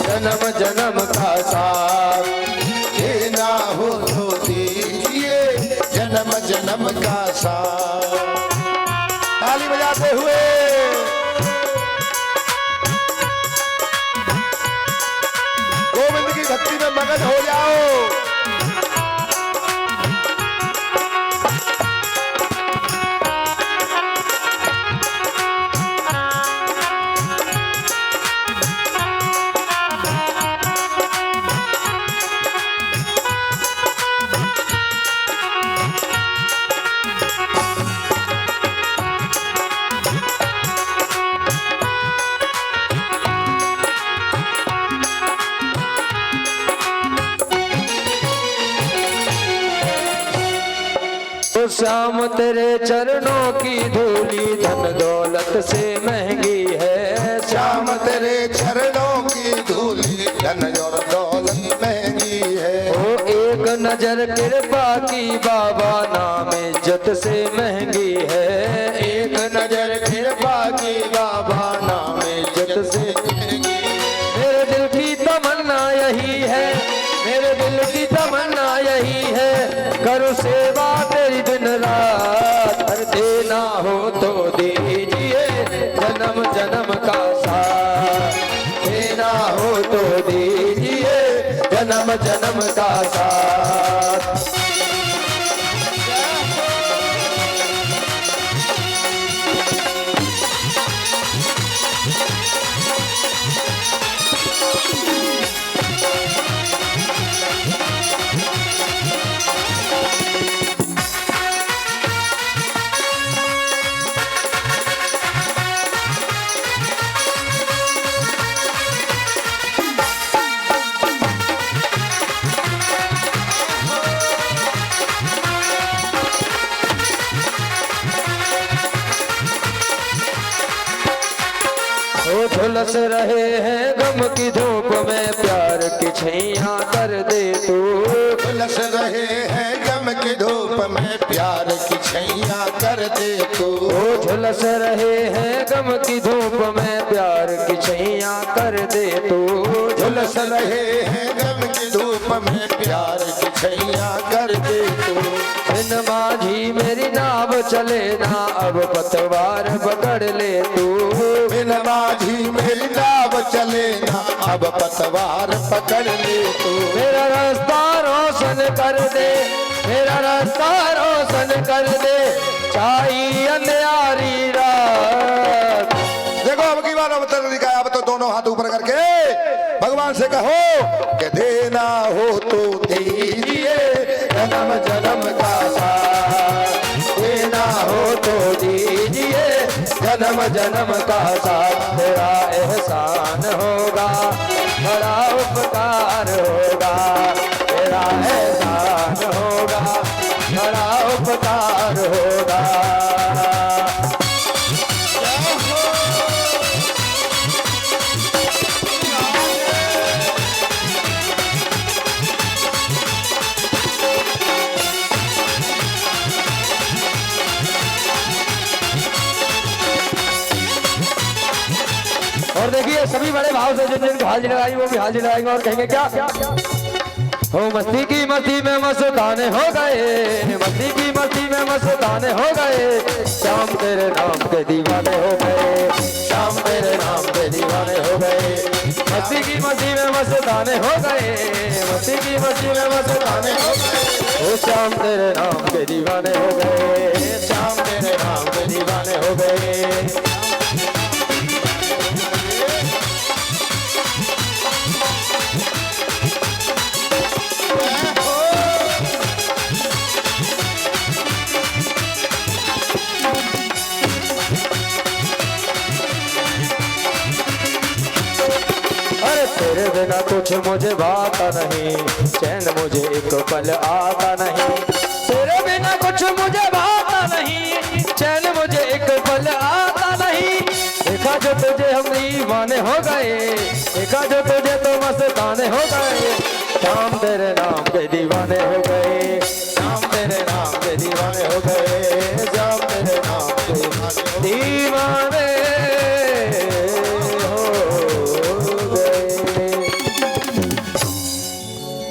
जन्म जन्म का साथ। देना हो तो दीजिए जन्म जन्म का साथ। ताली बजाते हुए गोविंद की भक्ति में मगन हो जाओ। तो श्याम तेरे चरणों की धूली धन दौलत से महंगी है। श्याम तेरे चरणों की धूली धन और दौलत महंगी है। ओ एक नजर कृपा की बाबा नाम इज्जत से महंगी है। एक नजर कृपा की बाबा नाम इज्जत से महंगी है। मेरे दिल की तमन्ना यही है, मेरे दिल की तमन्ना यही है, करो सेवा तेरी दिन रात। हर देना हो तो दीजिए जन्म जन्म का साथ। देना हो तो दीजिए जन्म जन्म का साथ। वो झुलस रहे हैं गम की धूप में, प्यार की छैया कर दे तू। झुलस रहे हैं गम की धूप में, प्यार की छैया कर दे तू। वो झुलस रहे हैं गम की धूप में, प्यार की छैया कर दे तू। झुलस रहे हैं गम की धूप में, प्यार की छैया कर दे तू। बिन माझी मेरी नाव चले ना, अब पतवार पकड़ ले तू। बिन माझी मेरी नाव चले ना, अब पतवार पकड़ ले तू। मेरा रास्ता रोशन कर दे, मेरा रास्ता रोशन कर दे, चाहिए अंधियारी रात। देखो अब की बार अवतर दिखाया। अब तो दोनों हाथ ऊपर करके भगवान से कहो कि देना हो तो दीजिए जन्म जन्म का साथ। देना हो तो दीजिए जन्म जन्म का साथ। तेरा एहसान होगा, बड़ा उपकार होगा। तेरा एहसान होगा, बड़ा उपकार होगा। और देखिए सभी बड़े भाव से जिन जिन हाजिर लगाई वो भी हाजिर लगाएंगे और कहेंगे क्या हो। मस्ती की मस्ती में मस्ताने हो गए, मस्ती की मस्ती में मस्ताने हो गए। शाम तेरे नाम के दीवाने हो गए, शाम तेरे नाम के दीवाने हो गए। मस्ती की मस्ती में मस्ताने हो गए, मस्ती की मस्ती में मस्ताने हो गए। ओ शाम तेरे नाम के दीवाने हो गए, शाम तेरे नाम के दीवाने हो गए। तेरे बिना कुछ मुझे भाता नहीं, चैन मुझे एक पल आता नहीं। तेरे बिना कुछ मुझे भाता नहीं, चैन मुझे एक पल आता नहीं। देखा जो तुझे हम दीवाने हो गए, देखा जो तुझे तो मस्ताने हो गए। श्याम तेरे नाम के दीवाने हो गए, श्याम तेरे नाम के दीवाने हो गए, श्याम तेरे नाम के दीवाने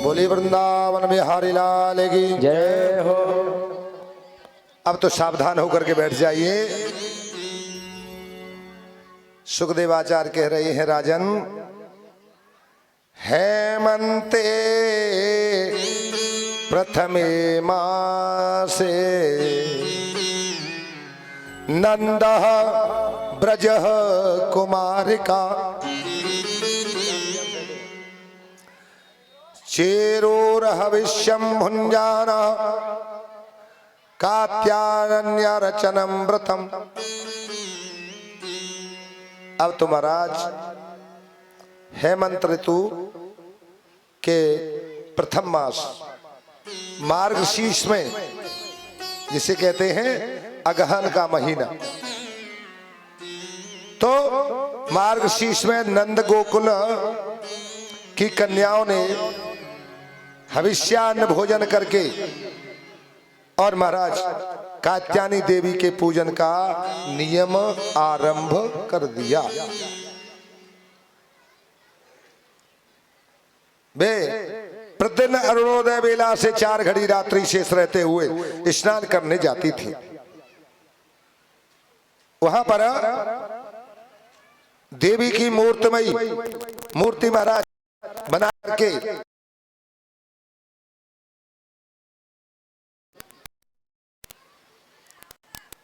बोली वृंदावन बिहारी लाल की जय हो। अब तो सावधान होकर के बैठ जाइए। सुखदेवाचार्य कह रहे हैं, राजन हेमंते प्रथमे मासे नंद ब्रज कुमारिका चेरोरहविष्यं भुञ्जाना कात्यायन्य रचनम व्रतम। अब तो महाराज हेमंत ऋतु के प्रथम मास मार्गशीर्ष में, जिसे कहते हैं अगहन का महीना, तो मार्गशीर्ष में नंद गोकुल की कन्याओं ने हविष्यान्न भोजन करके और महाराज कात्यायनी देवी के पूजन का नियम आरंभ कर दिया। वे प्रतिदिन अरुणोदय बेला से 4 घड़ी रात्रि शेष रहते हुए स्नान करने जाती थी। वहां पर देवी की मूर्ति महाराज बना करके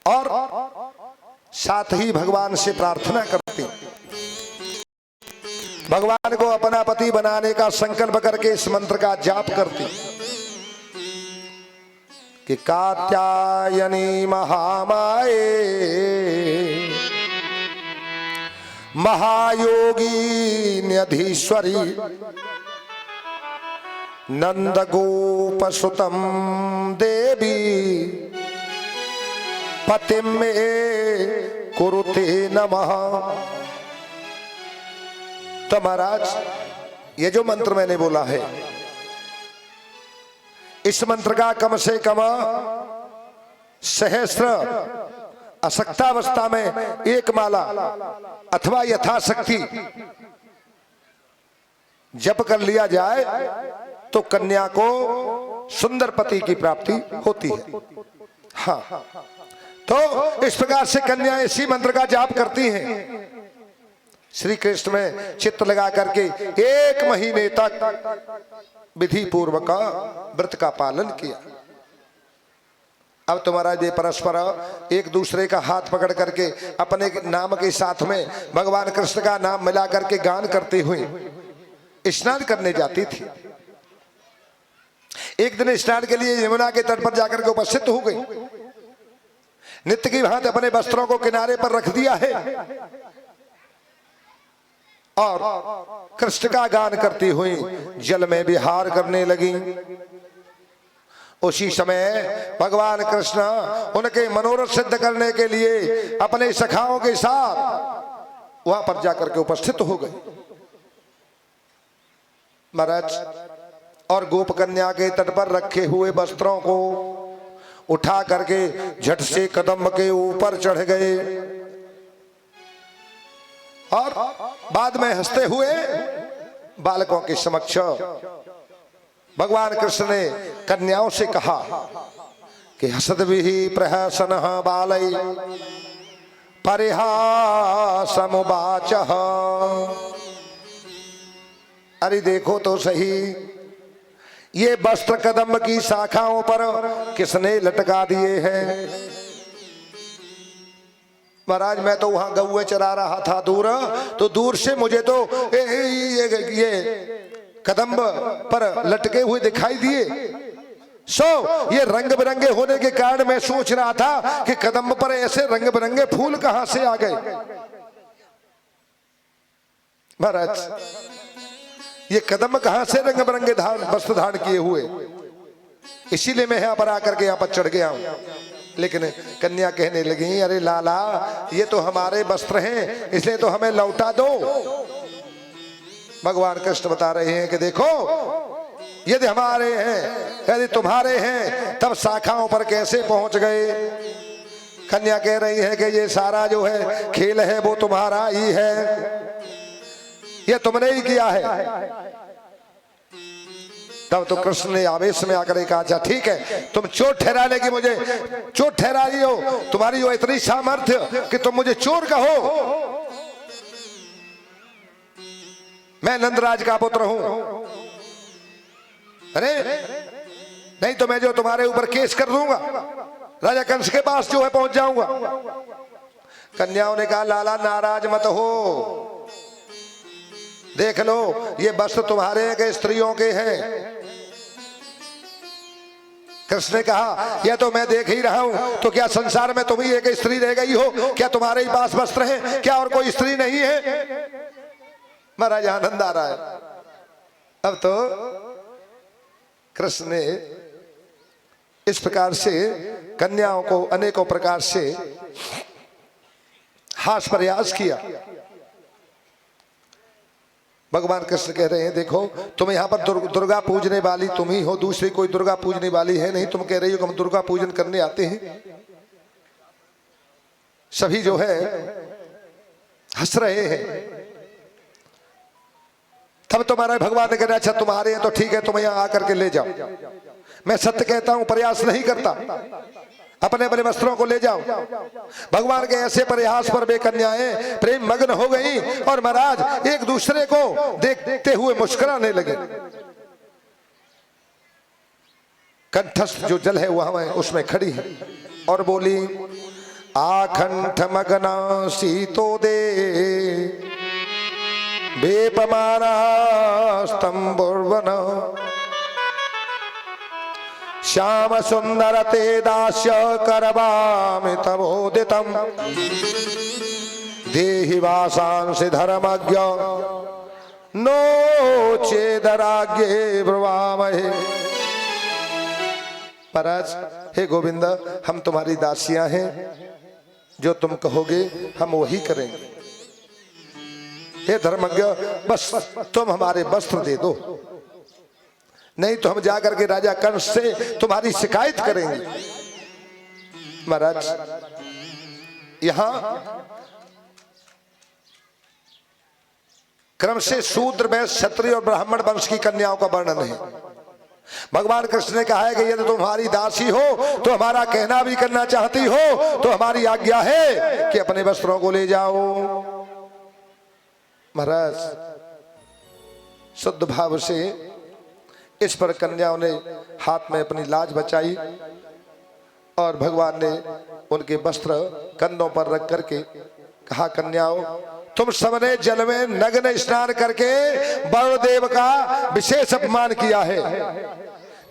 और साथ ही भगवान से प्रार्थना करती, भगवान को अपना पति बनाने का संकल्प करके इस मंत्र का जाप करती कि कात्यायनी महामाये महायोगी न्यधीश्वरी नंद गोप सुतम देवी पतिम में कुरुते नमः। तो महाराज ये जो मंत्र मैंने बोला है, इस मंत्र का कम से कम सहस्त्र असक्तावस्था में 1 माला अथवा यथाशक्ति जप कर लिया जाए तो कन्या को सुंदर पति की प्राप्ति होती है। हाँ, तो इस प्रकार से कन्या इसी मंत्र का जाप करती हैं। श्री कृष्ण में चित्त लगा करके 1 महीने तक विधि पूर्वक व्रत का पालन किया। अब तुम्हारा ये परस्पर एक दूसरे का हाथ पकड़ करके अपने नाम के साथ में भगवान कृष्ण का नाम मिला करके गान करते हुए स्नान करने जाती थी। एक दिन स्नान के लिए यमुना के तट पर जाकर के उपस्थित हो गई। नित्य की भांति अपने वस्त्रों को किनारे पर रख दिया है और कृष्ण का गान करती हुई जल में विहार करने लगी। उसी समय भगवान कृष्ण उनके मनोरथ सिद्ध करने के लिए अपने सखाओं के साथ वहां पर जाकर के उपस्थित हो गए। महाराज और गोप कन्या के तट पर रखे हुए वस्त्रों को उठा करके झट से कदम के ऊपर चढ़ गए और बाद में हंसते हुए बालकों के समक्ष भगवान कृष्ण ने कन्याओं से कहा कि हसद्भिः प्रहसनः बालै परिहासमुवाचः। अरे देखो तो सही, ये वस्त्र कदम्ब की शाखाओं पर किसने लटका दिए हैं। महाराज मैं तो वहां गौए चरा रहा था दूर, तो दूर से मुझे तो ये कदम्ब पर लटके हुए दिखाई दिए। ये रंग बिरंगे होने के कारण मैं सोच रहा था कि कदम्ब पर ऐसे रंग बिरंगे फूल कहां से आ गए। महाराज ये कदम कहां से रंग बिरंगे वस्त्र धारण किए हुए, इसीलिए मैं यहां पर आकर के यहां पर चढ़ गया हूं। लेकिन कन्या कहने लगी, अरे लाला ये तो हमारे वस्त्र हैं, इसलिए तो हमें लौटा दो। भगवान कृष्ण बता रहे हैं कि देखो यदि हमारे हैं, यदि तुम्हारे हैं, तब शाखाओं पर कैसे पहुंच गए। कन्या कह रही है कि ये सारा जो है खेल है वो तुम्हारा ही है, ये तुमने ही किया है। तब तो कृष्ण ने आवेश में आकर कहा, अच्छा ठीक है, तुम चोर ठहरा लेगी, मुझे चोर ठहरा रही हो, तुम्हारी जो इतनी सामर्थ्य कि तुम मुझे चोर कहो। मैं नंदराज का पुत्र हूं, अरे नहीं तो मैं जो तुम्हारे ऊपर केस कर दूंगा, राजा कंस के पास जो है पहुंच जाऊंगा। कन्याओं ने कहा, लाला नाराज मत हो, देख लो ये वस्त्र तुम्हारे हैं कि स्त्रियों के हैं। कृष्ण ने कहा, यह तो मैं देख ही रहा हूं, तो क्या संसार में तुम ही एक स्त्री रह गई हो? क्या तुम्हारे ही पास वस्त्र हैं? क्या और कोई स्त्री नहीं है? महाराज आनंद आ रहा है। अब तो कृष्ण ने इस प्रकार से कन्याओं को अनेकों प्रकार से हास प्रयास किया। भगवान कृष्ण कह रहे हैं, देखो तुम यहाँ पर दुर्गा पूजने वाली तुम ही हो, दूसरी कोई दुर्गा पूजने वाली है नहीं। तुम कह रही हो कि हम दुर्गा पूजन करने आते हैं। सभी जो है हंस रहे हैं। तब तुम्हारे भगवान ने कहा, अच्छा तुम्हारे हैं तो ठीक है, तुम यहाँ आकर के ले जाओ। मैं सत्य कहता हूं, प्रयास नहीं करता, अपने अपने वस्त्रों को ले जाओ। भगवान के ऐसे प्रयास पर वे कन्याएं प्रेम मग्न हो गई और महाराज एक दूसरे को देखते हुए मुस्कुराने लगे। कंठस्थ जो जल है वहां उसमें खड़ी है और बोली, आखंठ मगना सीतो दे बेपमाना स्तंभुर्वन श्याम सुंदर ते दास्य करवामि तबोदितम् देहि वासांसि धर्मज्ञ नो चेदराज्ञे ब्रवामहे। महाराज हे गोविंद, हम तुम्हारी दासियां हैं, जो तुम कहोगे हम वही करेंगे। हे धर्मज्ञ, बस तुम हमारे वस्त्र दे दो, नहीं तो हम जाकर के राजा कंस से तुम्हारी शिकायत करेंगे। महाराज यहां क्रम से शूद्र में क्षत्रिय और ब्राह्मण वंश की कन्याओं का वर्णन है। भगवान कृष्ण ने कहा है कि यदि तुम्हारी दासी हो तो हमारा कहना भी करना चाहती हो तो हमारी आज्ञा है कि अपने वस्त्रों को ले जाओ। महाराज शुद्ध भाव से इस पर कन्याओं ने हाथ में अपनी लाज बचाई और भगवान ने उनके वस्त्र कंधों पर रख करके कहा, कन्याओं तुम सबने जल में नग्न स्नान करके वरुण देव का विशेष अपमान किया है।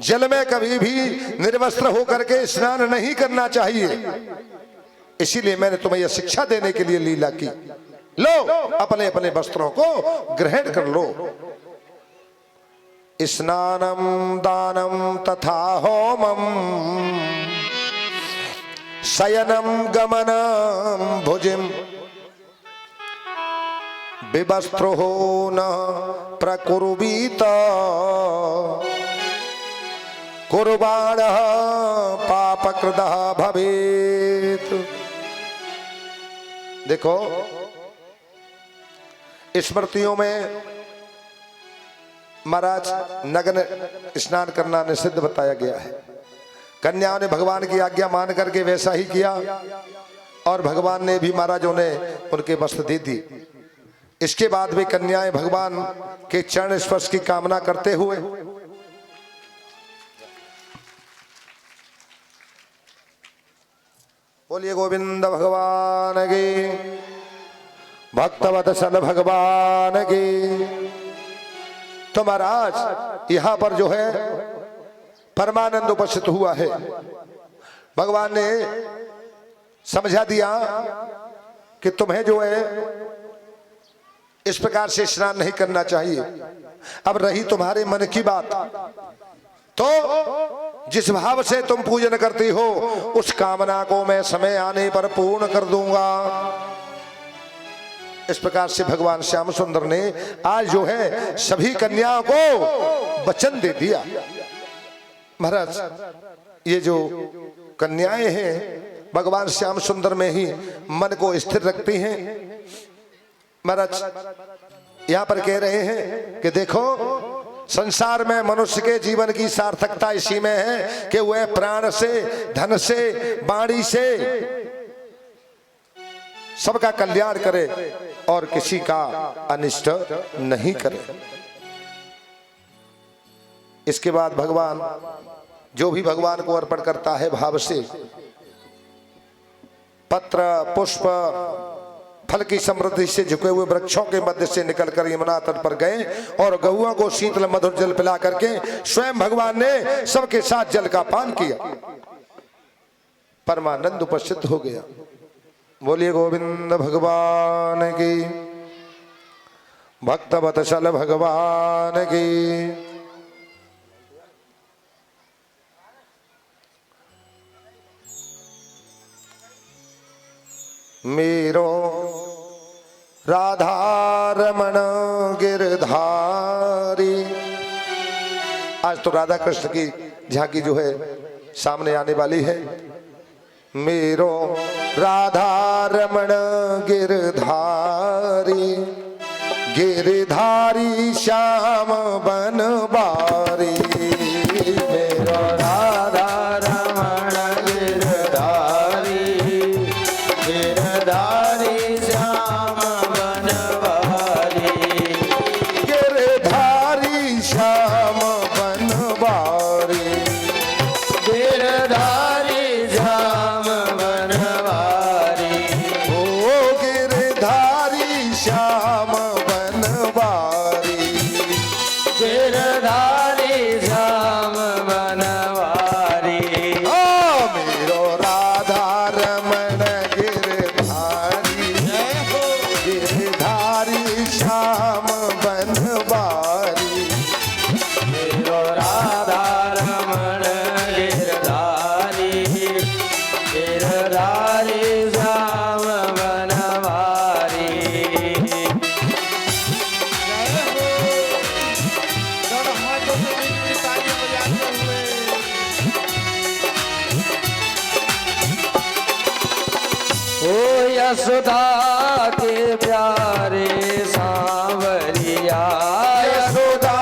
जल में कभी भी निर्वस्त्र होकर के स्नान नहीं करना चाहिए, इसीलिए मैंने तुम्हें यह शिक्षा देने के लिए लीला की। लो अपने अपने वस्त्रों को ग्रहण कर लो। स्नानम दानम तथा होमम शयनम गमनम भुजिम विवस्त्रो न प्रकुर्वीत कुर्बाण पापकृत भवेत। देखो स्मृतियों में महाराज नग्न स्नान करना निषिद्ध बताया गया है। कन्याओं ने भगवान की आज्ञा मान करके वैसा ही किया और भगवान ने भी महाराजों ने उनके वस्त्र दे दी। इसके बाद भी कन्याएं भगवान के चरण स्पर्श की कामना करते हुए बोलिए गोविंद भगवान की, भक्तवत्सल भगवान की। तो महाराज यहां पर जो है परमानंद उपस्थित हुआ है। भगवान ने समझा दिया कि तुम्हें जो है इस प्रकार से स्नान नहीं करना चाहिए। अब रही तुम्हारे मन की बात, तो जिस भाव से तुम पूजन करती हो उस कामना को मैं समय आने पर पूर्ण कर दूंगा। इस प्रकार से भगवान श्याम सुंदर ने आज जो है सभी कन्याओं को वचन दे दिया। महाराज, ये जो कन्याएं हैं भगवान श्याम सुंदर में ही मन को स्थिर रखती हैं। महाराज यहां पर कह रहे हैं कि देखो, संसार में मनुष्य के जीवन की सार्थकता इसी में है कि वह प्राण से, धन से, वाणी से सबका कल्याण करे और किसी का अनिष्ट नहीं करे। इसके बाद भगवान जो भी भगवान को अर्पण करता है भाव से, पत्र पुष्प फल की समृद्धि से झुके हुए वृक्षों के मध्य से निकलकर यमुना तट पर गए और गौओं को शीतल मधुर जल पिला करके स्वयं भगवान ने सबके साथ जल का पान किया। परमानंद उपस्थित हो गया। बोलिए गोविंद भगवान की, भक्त वत्सल भगवान की। मेरो राधा रमण गिरधारी। आज तो राधा कृष्ण की झांकी जो है सामने आने वाली है। मेरो राधा रमण गिरधारी, गिरधारी श्याम बनवारी। मेरो राधा रमण गिरधारी, गिरधारी श्याम बनवारी, गिरधारी श्याम बनवारी, गिरधारी श्याम बनवारी। ओ गिरधारी श्याम बनवारी, गिरधारी श्याम बनवारी। ओ मेरो राधा रमण गिरधारी, गिरधारी श्याम बनवारी। मेरो राधा रमण गिरधारी, गिरधारी श्याम बनवारी। ओ यशोदा के प्यारे सांवरिया, यशोदा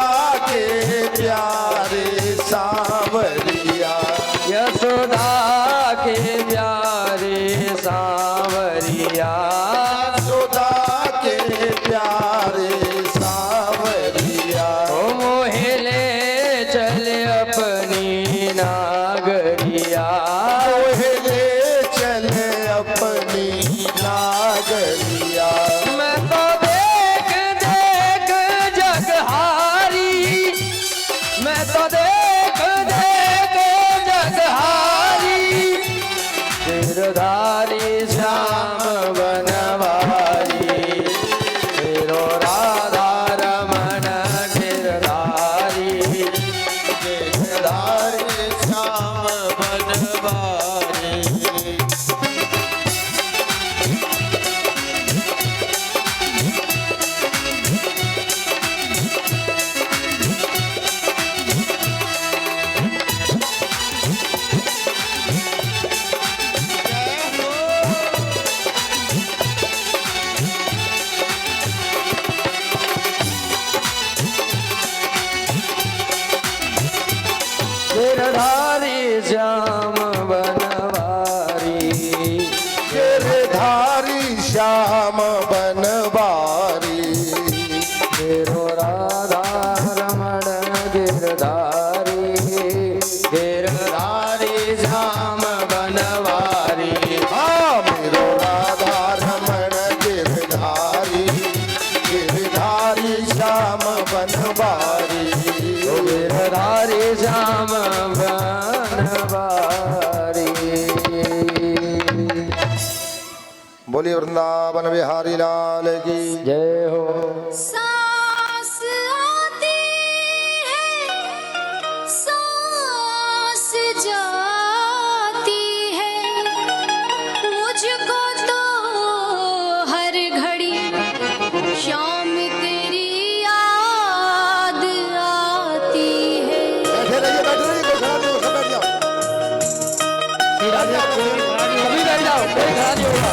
के प्यारे सांवरिया, यशोदा के प्यारे सांवरिया, यशोदा के प्यारे सांवरिया। ओ मोहे ले चल अपनी नागरिया, मोहे ले चल अपनी नागरिया। मैं तो देख देख जगहारी, मैं तो देख देख जगहारी। गिरधारी श्याम बनवारी, मेरो राधा रमण गिरधारी, गिरधारी श्याम बनवारी। गिरधारी श्याम बनवारी, गिरधारी श्याम बनवारी। मेरो राधा रमण गिरधारी, गिरधारी श्याम बनवारी। हाँ, मेरो राधा रमण गिरधारी, गिरधारी श्याम बनवारी, गिरधारी श्याम बनवारी। बोलिए वृंदावन बिहारी लाल की जय हो। सांस आती है, सांस जाती है, मुझको तो हर घड़ी शाम तेरी याद आती है। बैठे रहिए कोई खड़ा नहीं हो, सब बैठ जाओ। अभी बैठ जाओ, कोई खड़ा नहीं होगा।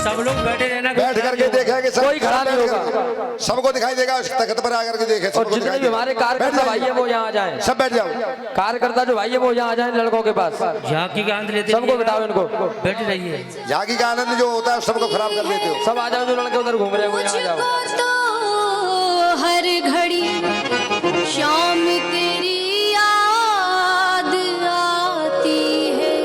सब लोग बैठे रहना। बैठ करके देखेंगे सब, कोई खड़ा नहीं बैठ होगा। करके। सबको दिखाई देगा, तख्त पर आकर के देखे और सबको जितने दिखाई भी हमारे देगा। बैठ कार्यकर्ता भाई जाइए, है वो यहाँ आ जाए। सब बैठ जाओ। कार्यकर्ता जो भाई है वो यहाँ आ जाए लड़कों के पास। झांकी का आनंद लेते सबको बताओ इनको। बैठे रहिए। झांकी का आनंद जो होता है सबको खराब कर देते हो। सब आ जाओ, जो लड़के उधर घूम रहे हैं वो यहाँ आ जाओ। मुझको तो हर घड़ी शाम तेरी याद आती है।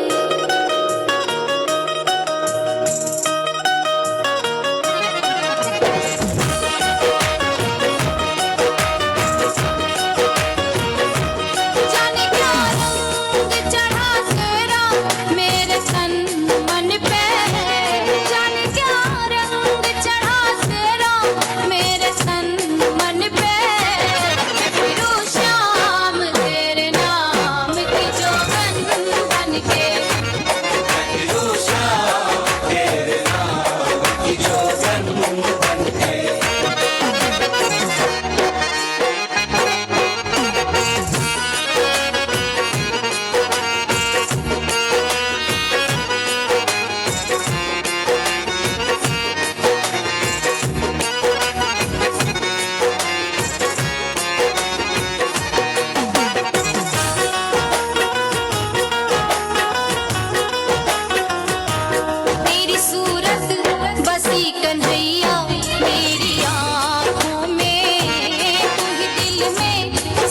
जाने क्या रंग चढ़ा तेरा मेरे तन मन पे है। जाने क्या रंग चढ़ा तेरा मेरे तन मन पे। मैं फिरूं शाम तेरे नाम की जोगन बन के। तेरी सूरत बसी कन्हैया मेरी आँखों में। तू ही दिल में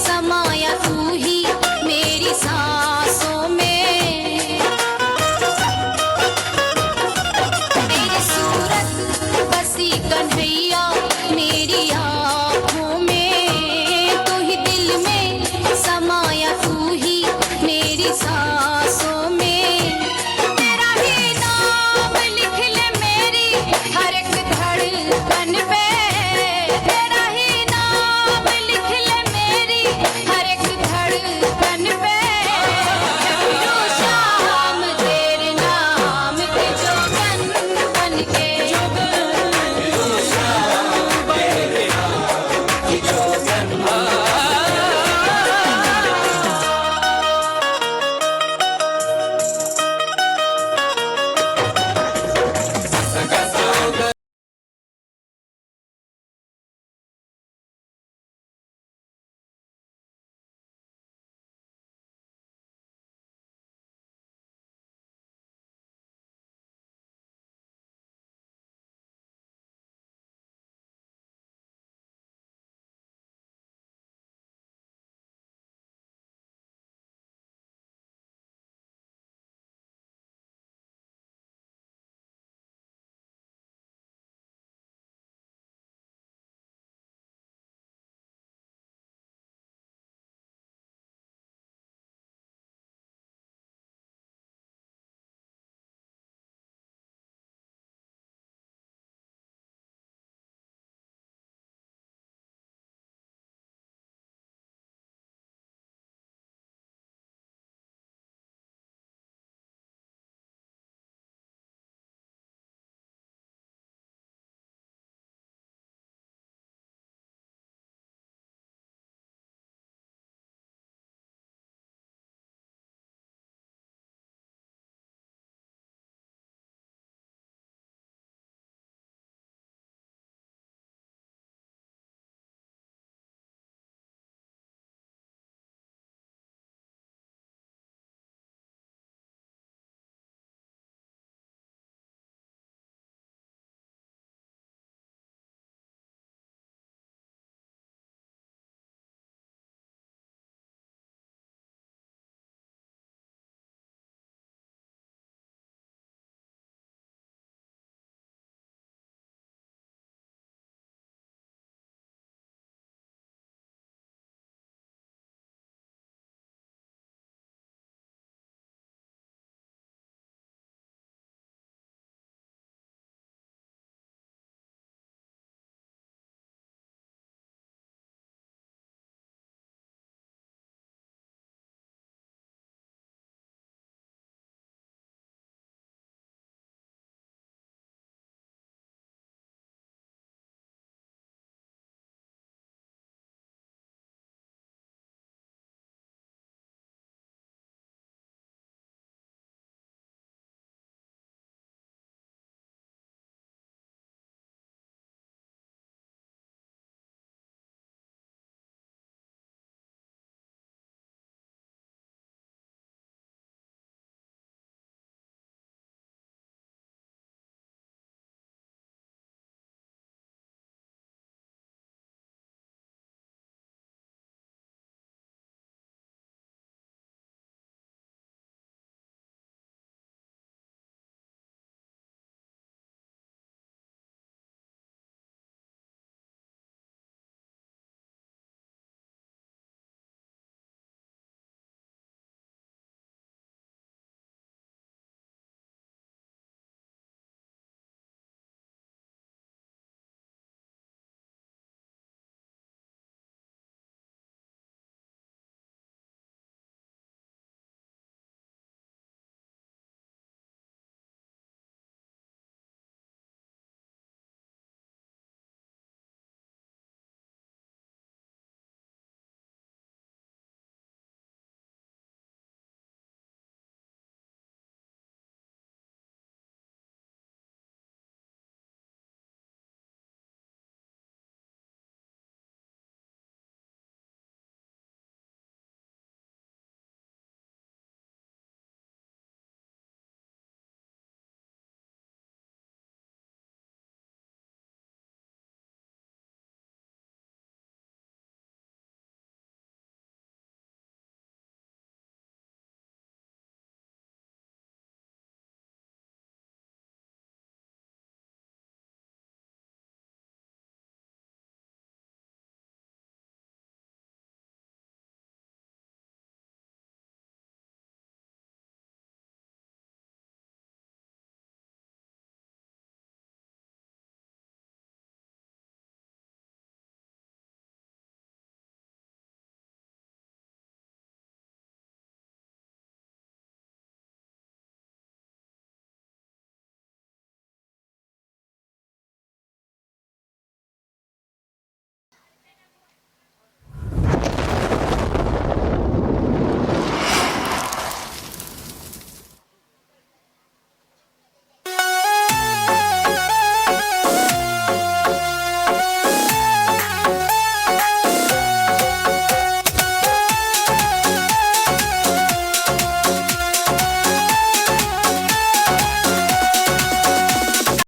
समाया, तू ही मेरी सांसों में। तेरी सूरत बसी कन्हैया मेरी